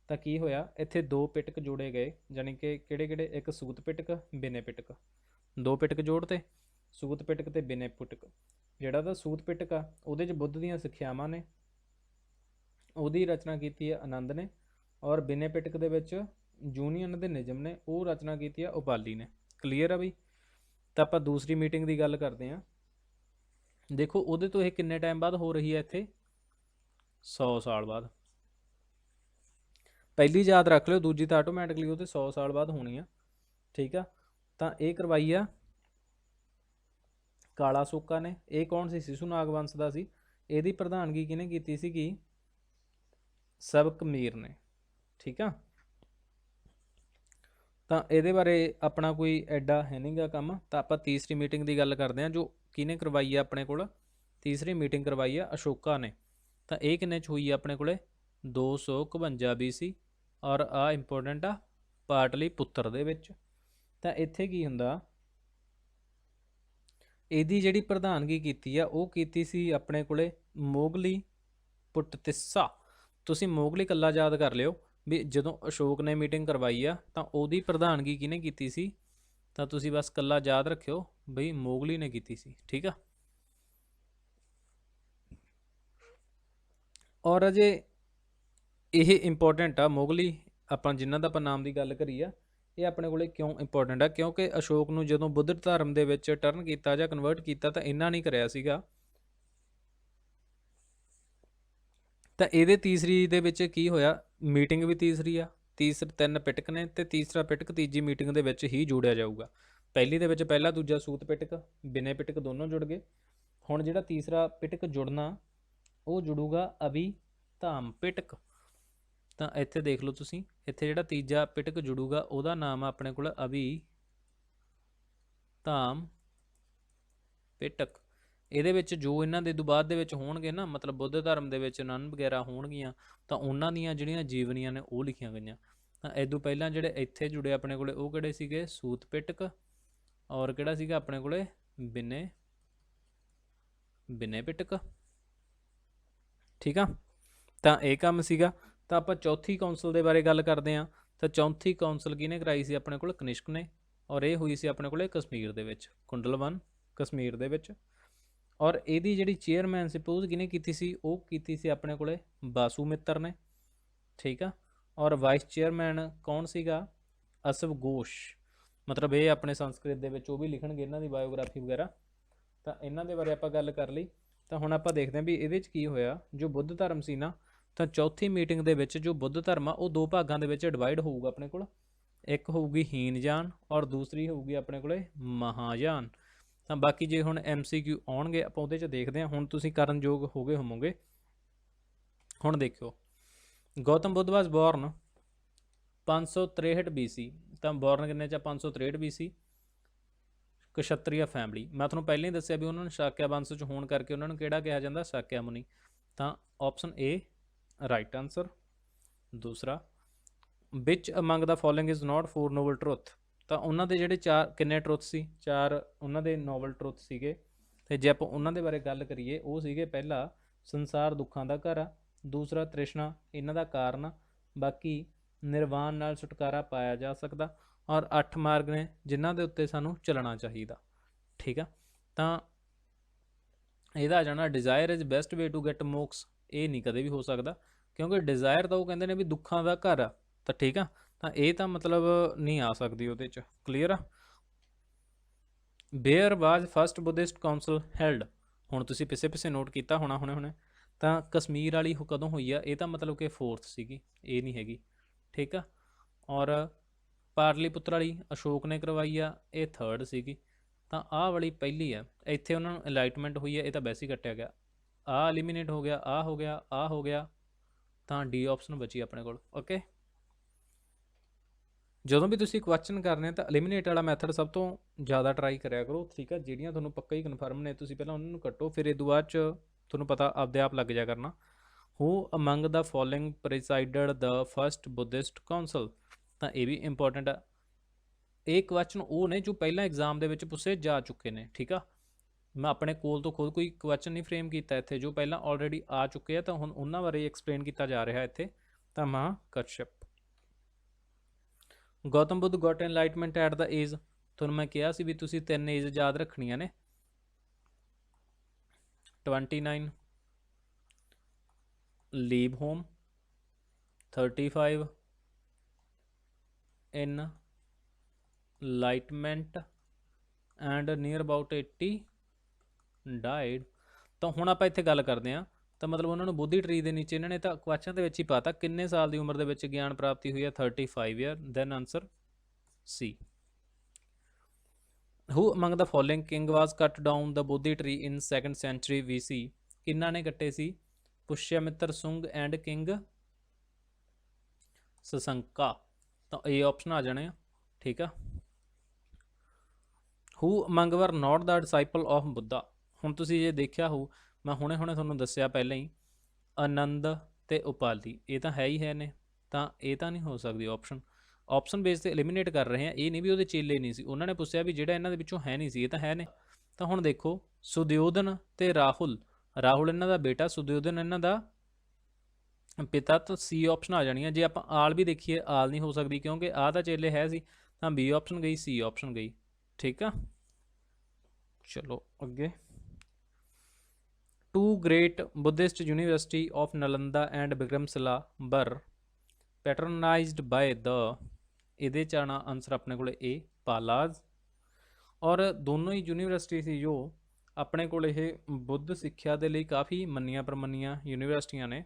A: ਤਾਂ ਕੀ ਹੋਇਆ ਇੱਥੇ 2 ਪਿਟਕ ਜੋੜੇ ਗਏ, ਜਾਣੀ ਕਿ ਕਿਹੜੇ ਕਿਹੜੇ, ਇੱਕ ਸੂਤ ਪਿਟਕ, ਬਿਨੇ ਪਿਟਕ। 2 ਪਿਟਕ ਜੋੜਤੇ, ਸੂਤ ਪਿਟਕ ਤੇ ਬਿਨੇ ਪਿਟਕ। ਜਿਹੜਾ ਤਾਂ ਸੂਤ ਪਿਟਕ ਆ ਉਹਦੇ 'ਚ ਬੁੱਧ ਦੀਆਂ ਸਿੱਖਿਆਵਾਂ ਨੇ, ਉਹਦੀ ਰਚਨਾ ਕੀਤੀ ਹੈ ਆਨੰਦ ਨੇ, ਔਰ ਬਿਨੇ ਪਿਟਕ ਦੇ ਵਿੱਚ ਯੂਨੀਅਨ ਦੇ ਨਿਯਮ ਨੇ, ਉਹ ਰਚਨਾ ਕੀਤੀ ਆ ਉਪਾਲੀ ਨੇ। ਕਲੀਅਰ ਆ ਬਈ। ਤਾਂ ਆਪਾਂ ਦੂਸਰੀ ਮੀਟਿੰਗ ਦੀ ਗੱਲ ਕਰਦੇ ਹਾਂ। ਦੇਖੋ ਉਹਦੇ ਤੋਂ ਇਹ ਕਿੰਨੇ ਟਾਈਮ ਬਾਅਦ ਹੋ ਰਹੀ ਹੈ ਇੱਥੇ 100 ਸਾਲ ਬਾਅਦ। ਪਹਿਲੀ ਯਾਦ ਰੱਖ ਲਿਓ, ਦੂਜੀ ਤਾਂ ਆਟੋਮੈਟਿਕਲੀ ਉਹ ਤੇ 100 ਸਾਲ ਬਾਅਦ ਹੋਣੀ ਆ। ਠੀਕ ਆ, ਤਾਂ ਇਹ ਕਰਵਾਈ ਆ ਕਾਲਾ ਸੋਕਾ ਨੇ। ਇਹ ਕੌਣ ਸੀ? ਸਿਸੂ ਨਾਗ ਵੰਸ਼ ਦਾ ਸੀ। ਇਹਦੀ ਪ੍ਰਧਾਨਗੀ ਕਿਹਨੇ ਕੀਤੀ ਸੀਗੀ? ਸਬਕ ਮੀਰ ਨੇ। ਠੀਕ ਆ, ਤਾਂ ਇਹਦੇ ਬਾਰੇ ਆਪਣਾ ਕੋਈ ਐਡਾ ਹੈ ਨਹੀਂ ਗਾ ਕੰਮ। ਤਾਂ ਆਪਾਂ ਤੀਸਰੀ ਮੀਟਿੰਗ ਦੀ ਗੱਲ ਕਰਦੇ ਹਾਂ, ਜੋ ਕਿਹਨੇ ਕਰਵਾਈ ਆ ਆਪਣੇ ਕੋਲ। ਤੀਸਰੀ ਮੀਟਿੰਗ ਕਰਵਾਈ ਆ ਅਸ਼ੋਕਾ ਨੇ। ਤਾਂ ਇਹ ਕਿੰਨੇ 'ਚ ਹੋਈ ਆ ਆਪਣੇ ਕੋਲੇ? 251 BC। ਔਰ ਆ ਇੰਪੋਰਟੈਂਟ ਆ, ਪਾਟਲੀ ਪੁੱਤਰ ਦੇ ਵਿੱਚ। ਤਾਂ ਇੱਥੇ ਕੀ ਹੁੰਦਾ, ਇਹਦੀ ਜਿਹੜੀ ਪ੍ਰਧਾਨਗੀ ਕੀਤੀ ਆ ਉਹ ਕੀਤੀ ਸੀ ਆਪਣੇ ਕੋਲੇ ਮੋਗਲੀ ਪੁੱਟਤਿਸਾ। ਤੁਸੀਂ ਮੋਗਲੀ ਇਕੱਲਾ ਯਾਦ ਕਰ ਲਿਓ ਵੀ ਜਦੋਂ ਅਸ਼ੋਕ ਨੇ ਮੀਟਿੰਗ ਕਰਵਾਈ ਆ ਤਾਂ ਉਹਦੀ ਪ੍ਰਧਾਨਗੀ ਕਿਹਨੇ ਕੀਤੀ ਸੀ। ਤਾਂ ਤੁਸੀਂ ਬਸ ਇਕੱਲਾ ਯਾਦ ਰੱਖਿਓ ਬਈ ਮੋਗਲੀ ਨੇ ਕੀਤੀ ਸੀ। ਠੀਕ ਆ, ਔਰ ਅਜੇ ਇਹ ਇੰਪੋਰਟੈਂਟ ਆ ਮੋਗਲੀ, ਆਪਾਂ ਜਿਨ੍ਹਾਂ ਦਾ ਆਪਾਂ ਨਾਮ ਦੀ ਗੱਲ ਕਰੀ ਆ, ਇਹ ਆਪਣੇ ਕੋਲੇ ਕਿਉਂ ਇੰਪੋਰਟੈਂਟ ਆ? ਕਿਉਂਕਿ ਅਸ਼ੋਕ ਨੂੰ ਜਦੋਂ ਬੁੱਧ ਧਰਮ ਦੇ ਵਿੱਚ ਟਰਨ ਕੀਤਾ ਜਾਂ ਕਨਵਰਟ ਕੀਤਾ ਤਾਂ ਇਹਨਾਂ ਨਹੀਂ ਕਰਿਆ ਸੀਗਾ। ਤਾਂ ਇਹਦੇ ਤੀਸਰੀ ਦੇ ਵਿੱਚ ਕੀ ਹੋਇਆ, ਮੀਟਿੰਗ ਵੀ ਤੀਸਰੀ ਆ। ਤਿੰਨ ਪਿਟਕ ਨੇ ਤੇ ਤੀਸਰਾ ਪਿਟਕ ਤੀਜੀ ਮੀਟਿੰਗ ਦੇ ਵਿੱਚ ਹੀ ਜੋੜਿਆ ਜਾਊਗਾ। ਪਹਿਲੀ ਦੇ ਵਿੱਚ ਪਹਿਲਾ ਦੂਜਾ ਸੂਤ ਪਿਟਕ ਬਿਨੇ ਪਿਟਕ ਦੋਨੋਂ ਜੁੜ ਗਏ। ਹੁਣ ਜਿਹੜਾ ਤੀਸਰਾ ਪਿਟਕ ਜੁੜਨਾ ਉਹ ਜੁੜੂਗਾ ਅਭੀ ਧਾਮ ਪਿਟਕ। ਤਾਂ ਇੱਥੇ ਦੇਖ ਲਓ ਤੁਸੀਂ, ਇੱਥੇ ਜਿਹੜਾ ਤੀਜਾ ਪਿਟਕ ਜੁੜੂਗਾ ਉਹਦਾ ਨਾਮ ਆ ਆਪਣੇ ਕੋਲ ਅਭੀ ਧਾਮ ਪਿਟਕ। ਇਹਦੇ ਵਿੱਚ ਜੋ ਇਹਨਾਂ ਦੇ ਬਾਅਦ ਦੇ ਵਿੱਚ ਹੋਣਗੇ ਨਾ, ਮਤਲਬ ਬੁੱਧ ਧਰਮ ਦੇ ਵਿੱਚ ਨਨ ਵਗੈਰਾ ਹੋਣਗੀਆਂ, ਤਾਂ ਉਹਨਾਂ ਦੀਆਂ ਜਿਹੜੀਆਂ ਜੀਵਨੀਆਂ ਨੇ ਉਹ ਲਿਖੀਆਂ ਗਈਆਂ। ਤਾਂ ਇਦੋਂ ਪਹਿਲਾਂ ਜਿਹੜੇ ਇੱਥੇ ਜੁੜੇ ਆਪਣੇ ਕੋਲੇ ਉਹ ਕਿਹੜੇ ਸੀਗੇ? ਸੂਤ ਪਿਟਕ। ਔਰ ਕਿਹੜਾ ਸੀਗਾ ਆਪਣੇ ਕੋਲੇ? ਬਿਨੇ ਪਿਟਕ। ਠੀਕ ਆ, ਤਾਂ ਇਹ ਕੰਮ ਸੀਗਾ। ਤਾਂ ਆਪਾਂ ਚੌਥੀ ਕੌਂਸਲ ਦੇ ਬਾਰੇ ਗੱਲ ਕਰਦੇ ਹਾਂ। ਤਾਂ ਚੌਥੀ ਕੌਂਸਲ ਕਿਹਨੇ ਕਰਾਈ ਸੀ ਆਪਣੇ ਕੋਲ? ਕਨਿਸ਼ਕ ਨੇ। ਔਰ ਇਹ ਹੋਈ ਸੀ ਆਪਣੇ ਕੋਲੇ ਕਸ਼ਮੀਰ ਦੇ ਵਿੱਚ, ਕੁੰਡਲਵਨ ਕਸ਼ਮੀਰ ਦੇ ਵਿੱਚ। ਔਰ ਇਹਦੀ ਜਿਹੜੀ ਚੇਅਰਮੈਨਸ਼ਿਪ ਉਹ ਕਿਹਨੇ ਕੀਤੀ ਸੀ? ਉਹ ਕੀਤੀ ਸੀ ਆਪਣੇ ਕੋਲੇ ਬਾਸੂ ਮਿੱਤਰ ਨੇ। ਠੀਕ ਆ, ਔਰ ਵਾਈਸ ਚੇਅਰਮੈਨ ਕੌਣ ਸੀਗਾ? ਅਸਵ ਘੋਸ਼। ਮਤਲਬ ਇਹ ਆਪਣੇ ਸੰਸਕ੍ਰਿਤ ਦੇ ਵਿੱਚ ਉਹ ਵੀ ਲਿਖਣਗੇ ਇਹਨਾਂ ਦੀ ਬਾਇਓਗ੍ਰਾਫੀ ਵਗੈਰਾ। ਤਾਂ ਇਹਨਾਂ ਦੇ ਬਾਰੇ ਆਪਾਂ ਗੱਲ ਕਰ ਲਈ। ਤਾਂ ਹੁਣ ਆਪਾਂ ਦੇਖਦੇ ਹਾਂ ਵੀ ਇਹਦੇ 'ਚ ਕੀ ਹੋਇਆ। ਜੋ ਬੁੱਧ ਧਰਮ ਸੀ ਨਾ, ਤਾਂ ਚੌਥੀ ਮੀਟਿੰਗ ਦੇ ਵਿੱਚ ਜੋ ਬੁੱਧ ਧਰਮ ਆ ਉਹ ਦੋ ਭਾਗਾਂ ਦੇ ਵਿੱਚ ਡਿਵਾਈਡ ਹੋਊਗਾ ਆਪਣੇ ਕੋਲ। ਇੱਕ ਹੋਊਗੀ ਹੀਨਯਾਨ ਔਰ ਦੂਸਰੀ ਹੋਊਗੀ ਆਪਣੇ ਕੋਲੇ ਮਹਾਯਾਨ। ਤਾਂ ਬਾਕੀ ਜੇ ਹੁਣ MCQ ਆਉਣਗੇ ਆਪਾਂ ਉਹਦੇ 'ਚ ਦੇਖਦੇ ਹਾਂ। ਹੁਣ ਤੁਸੀਂ ਕਰਨ ਯੋਗ ਹੋ ਗਏ ਹੋਵੋਗੇ। ਹੁਣ ਦੇਖਿਓ, ਗੌਤਮ ਬੁੱਧ ਵਾਸ ਬੋਰਨ 563 BC। ਤਾਂ ਬੋਰਨ ਕਿੰਨੇ 'ਚ? 563 BC। ਕਸ਼ਤਰੀਆ ਫੈਮਿਲੀ। ਮੈਂ ਤੁਹਾਨੂੰ ਪਹਿਲਾਂ ਹੀ ਦੱਸਿਆ ਵੀ ਉਹਨਾਂ ਨੂੰ ਸ਼ਾਕਿਆ ਵੰਸ਼ 'ਚ ਹੋਣ ਕਰਕੇ ਉਹਨਾਂ ਨੂੰ ਕਿਹੜਾ ਕਿਹਾ ਜਾਂਦਾ? ਸ਼ਾਕਿਆ ਮੁਨੀ। ਤਾਂ ਆਪਸ਼ਨ A ਰਾਈਟ ਆਨਸਰ। ਦੂਸਰਾ, which among the following is not four noble truth. ਤਾਂ ਉਹਨਾਂ ਦੇ ਜਿਹੜੇ ਕਿੰਨੇ ਟਰੁੱਥ ਸੀ? 4 ਉਹਨਾਂ ਦੇ ਨੋਬਲ ਟਰੁੱਥ ਸੀਗੇ। ਤੇ ਜੇ ਆਪਾਂ ਉਹਨਾਂ ਦੇ ਬਾਰੇ ਗੱਲ ਕਰੀਏ, ਉਹ ਸੀਗੇ ਪਹਿਲਾ ਸੰਸਾਰ ਦੁੱਖਾਂ ਦਾ ਘਰ ਆ, ਦੂਸਰਾ ਤ੍ਰਿਸ਼ਨਾ ਇਹਨਾਂ ਦਾ ਕਾਰਨ ਆ, ਬਾਕੀ ਨਿਰਵਾਣ ਨਾਲ ਛੁਟਕਾਰਾ ਪਾਇਆ ਜਾ ਸਕਦਾ, ਔਰ 8 ਮਾਰਗ ਨੇ ਜਿਨ੍ਹਾਂ ਦੇ ਉੱਤੇ ਸਾਨੂੰ ਚੱਲਣਾ ਚਾਹੀਦਾ। ਠੀਕ ਆ, ਤਾਂ ਇਹਦਾ ਆ ਜਾਣਾ desire is best way to get moksha. ਇਹ ਨਹੀਂ ਕਦੇ ਵੀ ਹੋ ਸਕਦਾ, ਕਿਉਂਕਿ ਡਿਜ਼ਾਇਰ ਤਾਂ ਉਹ ਕਹਿੰਦੇ ਨੇ ਵੀ ਦੁੱਖਾਂ ਦਾ ਘਰ ਆ। ਤਾਂ ਠੀਕ ਆ, ਤਾਂ ਇਹ ਤਾਂ ਮਤਲਬ ਨਹੀਂ ਆ ਸਕਦੀ ਉਹਦੇ 'ਚ। ਕਲੀਅਰ ਆ। ਵੇਅਰ ਵਾਜ ਫਸਟ ਬੁੱਧਿਸਟ ਕਾਉਂਸਲ ਹੈਲਡ। ਹੁਣ ਤੁਸੀਂ ਪਿੱਛੇ ਨੋਟ ਕੀਤਾ ਹੋਣਾ ਹੁਣੇ। ਤਾਂ ਕਸ਼ਮੀਰ ਵਾਲੀ ਕਦੋਂ ਹੋਈ ਆ? ਇਹ ਤਾਂ ਮਤਲਬ ਕਿ 4th ਸੀਗੀ, ਇਹ ਨਹੀਂ ਹੈਗੀ। ਠੀਕ ਆ, ਔਰ ਪਾਟਲੀਪੁੱਤਰ ਵਾਲੀ ਅਸ਼ੋਕ ਨੇ ਕਰਵਾਈ ਆ, ਇਹ 3rd ਸੀਗੀ। ਤਾਂ ਆਹ ਵਾਲੀ ਪਹਿਲੀ ਆ। ਇੱਥੇ ਉਹਨਾਂ ਨੂੰ ਇਨਲਾਈਟਮੈਂਟ ਹੋਈ ਆ, ਇਹ ਤਾਂ ਵੈਸੇ ਹੀ ਕੱਟਿਆ ਗਿਆ। ਆਹ ਐਲੀਮੀਨੇਟ ਹੋ ਗਿਆ, ਆਹ ਹੋ ਗਿਆ, ਆਹ ਹੋ ਗਿਆ। ਤਾਂ D ਆਪਸ਼ਨ ਬਚੀ ਆਪਣੇ ਕੋਲ। ਓਕੇ, ਜਦੋਂ ਵੀ ਤੁਸੀਂ ਕੁਐਸਚਨ ਕਰਨੇ ਤਾਂ ਐਲੀਮੀਨੇਟ ਵਾਲਾ ਮੈਥਡ ਸਭ ਤੋਂ ਜ਼ਿਆਦਾ ਟਰਾਈ ਕਰਿਆ ਕਰੋ। ਠੀਕ ਆ, ਜਿਹੜੀਆਂ ਤੁਹਾਨੂੰ ਪੱਕਾ ਹੀ ਕਨਫਰਮ ਨੇ ਤੁਸੀਂ ਪਹਿਲਾਂ ਉਹਨਾਂ ਨੂੰ ਕੱਟੋ, ਫਿਰ ਇਹ ਤੋਂ ਬਾਅਦ 'ਚ ਤੁਹਾਨੂੰ ਪਤਾ ਆਪਦੇ ਆਪ ਲੱਗ ਜਾ ਕਰਨਾ। Who among the following presided the first Buddhist council. ਤਾਂ ਇਹ ਵੀ ਇੰਪੋਰਟੈਂਟ ਆ। ਇਹ ਕੁਐਸਚਨ ਉਹ ਨੇ ਜੋ ਪਹਿਲਾਂ ਐਗਜ਼ਾਮ ਦੇ ਵਿੱਚ ਪੁੱਛੇ ਜਾ ਚੁੱਕੇ ਨੇ। ਠੀਕ ਆ, ਮੈਂ ਆਪਣੇ ਕੋਲ ਤੋਂ ਖੁਦ ਕੋਈ ਕੁਐਸਚਨ ਨਹੀਂ ਫਰੇਮ ਕੀਤਾ ਇੱਥੇ, ਜੋ ਪਹਿਲਾਂ ਆਲਰੇਡੀ ਆ ਚੁੱਕੇ ਆ, ਤਾਂ ਹੁਣ ਉਹਨਾਂ ਬਾਰੇ ਐਕਸਪਲੇਨ ਕੀਤਾ ਜਾ ਰਿਹਾ ਇੱਥੇ। ਤਾਂ ਮਹਾ Kashyap. Gautam Buddha goat ਐਨਲਾਈਟਮੈਂਟ at the age. ਤੁਹਾਨੂੰ ਮੈਂ ਕਿਹਾ ਸੀ ਵੀ ਤੁਸੀਂ 3 ਏਜ ਯਾਦ ਰੱਖਣੀਆਂ ਨੇ। 29 leave home, 35 enlightenment, and near about 80 died. ਤਾਂ ਹੁਣ ਆਪਾਂ ਇੱਥੇ ਗੱਲ ਕਰਦੇ ਹਾਂ, ਤਾਂ ਮਤਲਬ ਉਹਨਾਂ ਨੂੰ ਬੋਧੀ ਟਰੀ ਦੇ ਨੀਚੇ ਇਹਨਾਂ ਨੇ ਤਾਂ ਕੁਐਸਚਨ ਦੇ ਵਿੱਚ ਹੀ ਪਾਤਾ ਕਿੰਨੇ ਸਾਲ ਦੀ ਉਮਰ ਦੇ ਵਿੱਚ ਗਿਆਨ ਪ੍ਰਾਪਤੀ ਹੋਈ ਹੈ, 35 ਈਅਰ। ਦੈਨ ਆਨਸਰ ਸੀ। Who among the following king was cut down the Bodhi tree in 2nd century BC? ਕਿੰਨਾਂ ਨੇ ਕੱਟੇ ਸੀ? ਪੁਸ਼ਯਮਿੱਤਰ ਸੁੰਗ ਐਂਡ ਕਿੰਗ ਸਸੰਕਾ। ਤਾਂ ਇਹ ਆਪਸ਼ਨ ਆ ਜਾਣੇ ਆ, ਠੀਕ ਆ। Who among were not the disciple of Buddha? ਹੁਣ ਤੁਸੀਂ ਜੇ ਦੇਖਿਆ ਹੋ, ਮੈਂ ਹੁਣੇ ਤੁਹਾਨੂੰ ਦੱਸਿਆ ਪਹਿਲਾਂ ਹੀ, ਆਨੰਦ ਤੇ ਉਪਾਲੀ ਇਹ ਤਾਂ ਹੈ ਹੀ ਹੈ ਨੇ, ਤਾਂ ਇਹ ਤਾਂ ਨਹੀਂ ਹੋ ਸਕਦੀ ਆਪਸ਼ਨ ਬੇਸ ਤੇ ਐਲੀਮੀਨੇਟ ਕਰ ਰਹੇ ਆ। ਇਹ ਨਹੀਂ ਵੀ ਉਹਦੇ ਚੇਲੇ ਨਹੀਂ ਸੀ, ਉਹਨਾਂ ਨੇ ਪੁੱਛਿਆ ਵੀ ਜਿਹੜਾ ਇਹਨਾਂ ਦੇ ਵਿੱਚੋਂ ਹੈ ਨਹੀਂ ਸੀ, ਇਹ ਤਾਂ ਹੈ ਨੇ। ਤਾਂ ਹੁਣ ਦੇਖੋ ਸੁਦਯੋਧਨ ਤੇ ਰਾਹੁਲ ਇਹਨਾਂ ਦਾ ਬੇਟਾ, ਸੁਦਯੋਧਨ ਇਹਨਾਂ ਦਾ ਪਿਤਾ, ਤਾਂ ਸੀ ਆਪਸ਼ਨ ਆ ਜਾਣੀ ਆ। ਜੇ ਆਪਾਂ ਆਲ ਵੀ ਦੇਖੀਏ, ਆਲ ਨਹੀਂ ਹੋ ਸਕਦੀ ਕਿਉਂਕਿ ਆਹ ਤਾਂ ਚੇਲੇ ਹੈ ਸੀ, ਤਾਂ ਬੀ ਆਪਸ਼ਨ ਗਈ, ਸੀ ਆਪਸ਼ਨ ਗਈ, ਠੀਕ ਆ। ਚਲੋ ਅੱਗੇ। Two great Buddhist university of Nalanda and Bikramsala were patronized by the, ਇਹਦੇ ਚ ਆਣਾ ਆਨਸਰ ਆਪਣੇ ਕੋਲੇ A, ਪਾਲਾਜ਼। ਔਰ ਦੋਨੋਂ ਹੀ ਯੂਨੀਵਰਸਿਟੀ ਸੀ ਜੋ ਆਪਣੇ ਕੋਲ ਇਹ ਬੁੱਧ ਸਿੱਖਿਆ ਦੇ ਲਈ ਕਾਫੀ ਮੰਨੀਆਂ ਪ੍ਰਮੰਨੀਆਂ ਯੂਨੀਵਰਸਿਟੀਆਂ ਨੇ।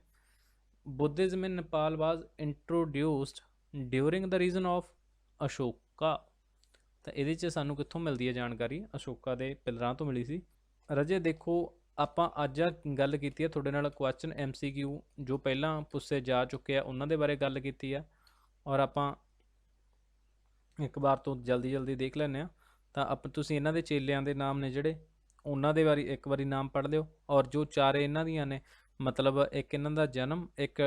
A: Buddhism in Nepal was introduced during the region of Ashoka. ਤਾਂ ਇਹਦੇ 'ਚ ਸਾਨੂੰ ਕਿੱਥੋਂ ਮਿਲਦੀ ਹੈ ਜਾਣਕਾਰੀ? ਅਸ਼ੋਕਾ ਦੇ ਪਿਲਰਾਂ ਤੋਂ ਮਿਲੀ ਸੀ। ਰਾਜੇ ਦੇਖੋ ਆਪਾਂ ਅੱਜ ਗੱਲ ਕੀਤੀ ਹੈ ਤੁਹਾਡੇ ਨਾਲ ਕੁਐਸਚਨ MCQ ਜੋ ਪਹਿਲਾਂ ਪੁੱਛੇ ਜਾ ਚੁੱਕੇ ਆ ਉਹਨਾਂ ਦੇ ਬਾਰੇ ਗੱਲ ਕੀਤੀ ਆ, ਔਰ ਆਪਾਂ ਇੱਕ ਵਾਰ ਤੋਂ ਜਲਦੀ ਦੇਖ ਲੈਂਦੇ ਹਾਂ। ਤਾਂ ਤੁਸੀਂ ਇਹਨਾਂ ਦੇ ਚੇਲਿਆਂ ਦੇ ਨਾਮ ਨੇ ਜਿਹੜੇ, ਉਹਨਾਂ ਦੇ ਬਾਰੇ ਇੱਕ ਵਾਰੀ ਨਾਮ ਪੜ੍ਹ ਲਿਓ, ਔਰ ਜੋ ਚਾਰੇ ਇਹਨਾਂ ਦੀਆਂ ਨੇ, ਮਤਲਬ ਇੱਕ ਇਹਨਾਂ ਦਾ ਜਨਮ, ਇੱਕ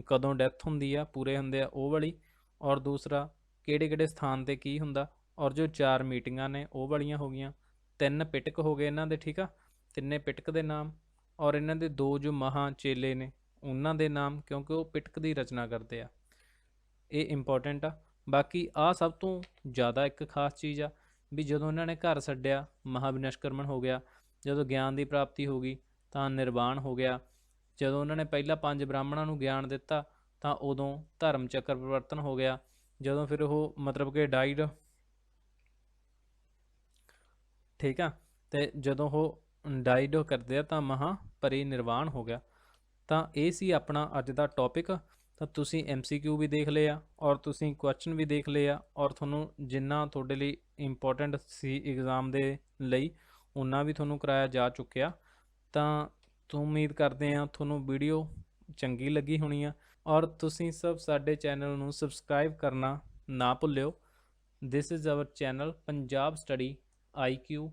A: ਕਦੋਂ ਡੈਥ ਹੁੰਦੀ ਆ, ਪੂਰੇ ਹੁੰਦੇ ਆ ਉਹ ਵਾਲੀ, ਔਰ ਦੂਸਰਾ ਕਿਹੜੇ ਸਥਾਨ 'ਤੇ ਕੀ ਹੁੰਦਾ, ਔਰ ਜੋ 4 ਮੀਟਿੰਗਾਂ ਨੇ ਉਹ ਵਾਲੀਆਂ ਹੋ ਗਈਆਂ। 3 ਪਿਟਕ ਹੋ ਗਏ ਇਹਨਾਂ ਦੇ, ਠੀਕ ਆ, ਤਿੰਨੇ ਪਿਟਕ ਦੇ ਨਾਮ, ਔਰ ਇਹਨਾਂ ਦੇ 2 ਜੋ ਮਹਾਂ ਚੇਲੇ ਨੇ ਉਹਨਾਂ ਦੇ ਨਾਮ, ਕਿਉਂਕਿ ਉਹ ਪਿਟਕ ਦੀ ਰਚਨਾ ਕਰਦੇ ਆ। ਇਹ ਇੰਪੋਰਟੈਂਟ ਆ। ਬਾਕੀ ਆਹ ਸਭ ਤੋਂ ਜ਼ਿਆਦਾ ਇੱਕ ਖਾਸ ਚੀਜ਼ ਆ ਵੀ ਜਦੋਂ ਇਹਨਾਂ ਨੇ ਘਰ ਛੱਡਿਆ ਮਹਾਵਿਨਸ਼ਕਰਮਣ ਹੋ ਗਿਆ, ਜਦੋਂ ਗਿਆਨ ਦੀ ਪ੍ਰਾਪਤੀ ਹੋ ਗਈ ਤਾਂ ਨਿਰਵਾਣ ਹੋ ਗਿਆ, ਜਦੋਂ ਉਹਨਾਂ ਨੇ ਪਹਿਲਾਂ 5 ਬ੍ਰਾਹਮਣਾਂ ਨੂੰ ਗਿਆਨ ਦਿੱਤਾ ਤਾਂ ਉਦੋਂ ਧਰਮ ਚੱਕਰ ਪਰਿਵਰਤਨ ਹੋ ਗਿਆ, ਜਦੋਂ ਫਿਰ ਉਹ ਮਤਲਬ ਕਿ ਡਾਈਡ, ਠੀਕ ਆ, ਅਤੇ ਜਦੋਂ ਉਹ ਡਾਈਡ ਕਰਦੇ ਆ ਤਾਂ ਮਹਾ ਪਰਿਨਿਰਵਾਣ ਹੋ ਗਿਆ। ਤਾਂ ਇਹ ਸੀ ਆਪਣਾ ਅੱਜ ਦਾ ਟੌਪਿਕ। ਤਾਂ ਤੁਸੀਂ MCQ ਵੀ ਦੇਖ ਲਏ ਆ, ਔਰ ਤੁਸੀਂ ਕੁਐਸਚਨ ਵੀ ਦੇਖ ਲਏ ਆ, ਔਰ ਤੁਹਾਨੂੰ ਜਿੰਨਾ ਤੁਹਾਡੇ ਲਈ ਇੰਪੋਰਟੈਂਟ ਸੀ ਐਗਜ਼ਾਮ ਦੇ ਲਈ ਉਹਨਾਂ ਵੀ ਤੁਹਾਨੂੰ ਕਰਾਇਆ ਜਾ ਚੁੱਕਿਆ। ਤਾਂ ਉਮੀਦ ਕਰਦੇ ਹਾਂ ਤੁਹਾਨੂੰ ਵੀਡੀਓ ਚੰਗੀ ਲੱਗੀ ਹੋਣੀ ਆ, ਔਰ ਤੁਸੀਂ ਸਭ ਸਾਡੇ ਚੈਨਲ ਨੂੰ ਸਬਸਕ੍ਰਾਈਬ ਕਰਨਾ ਨਾ ਭੁੱਲਿਓ। This is our channel Punjab study IQ।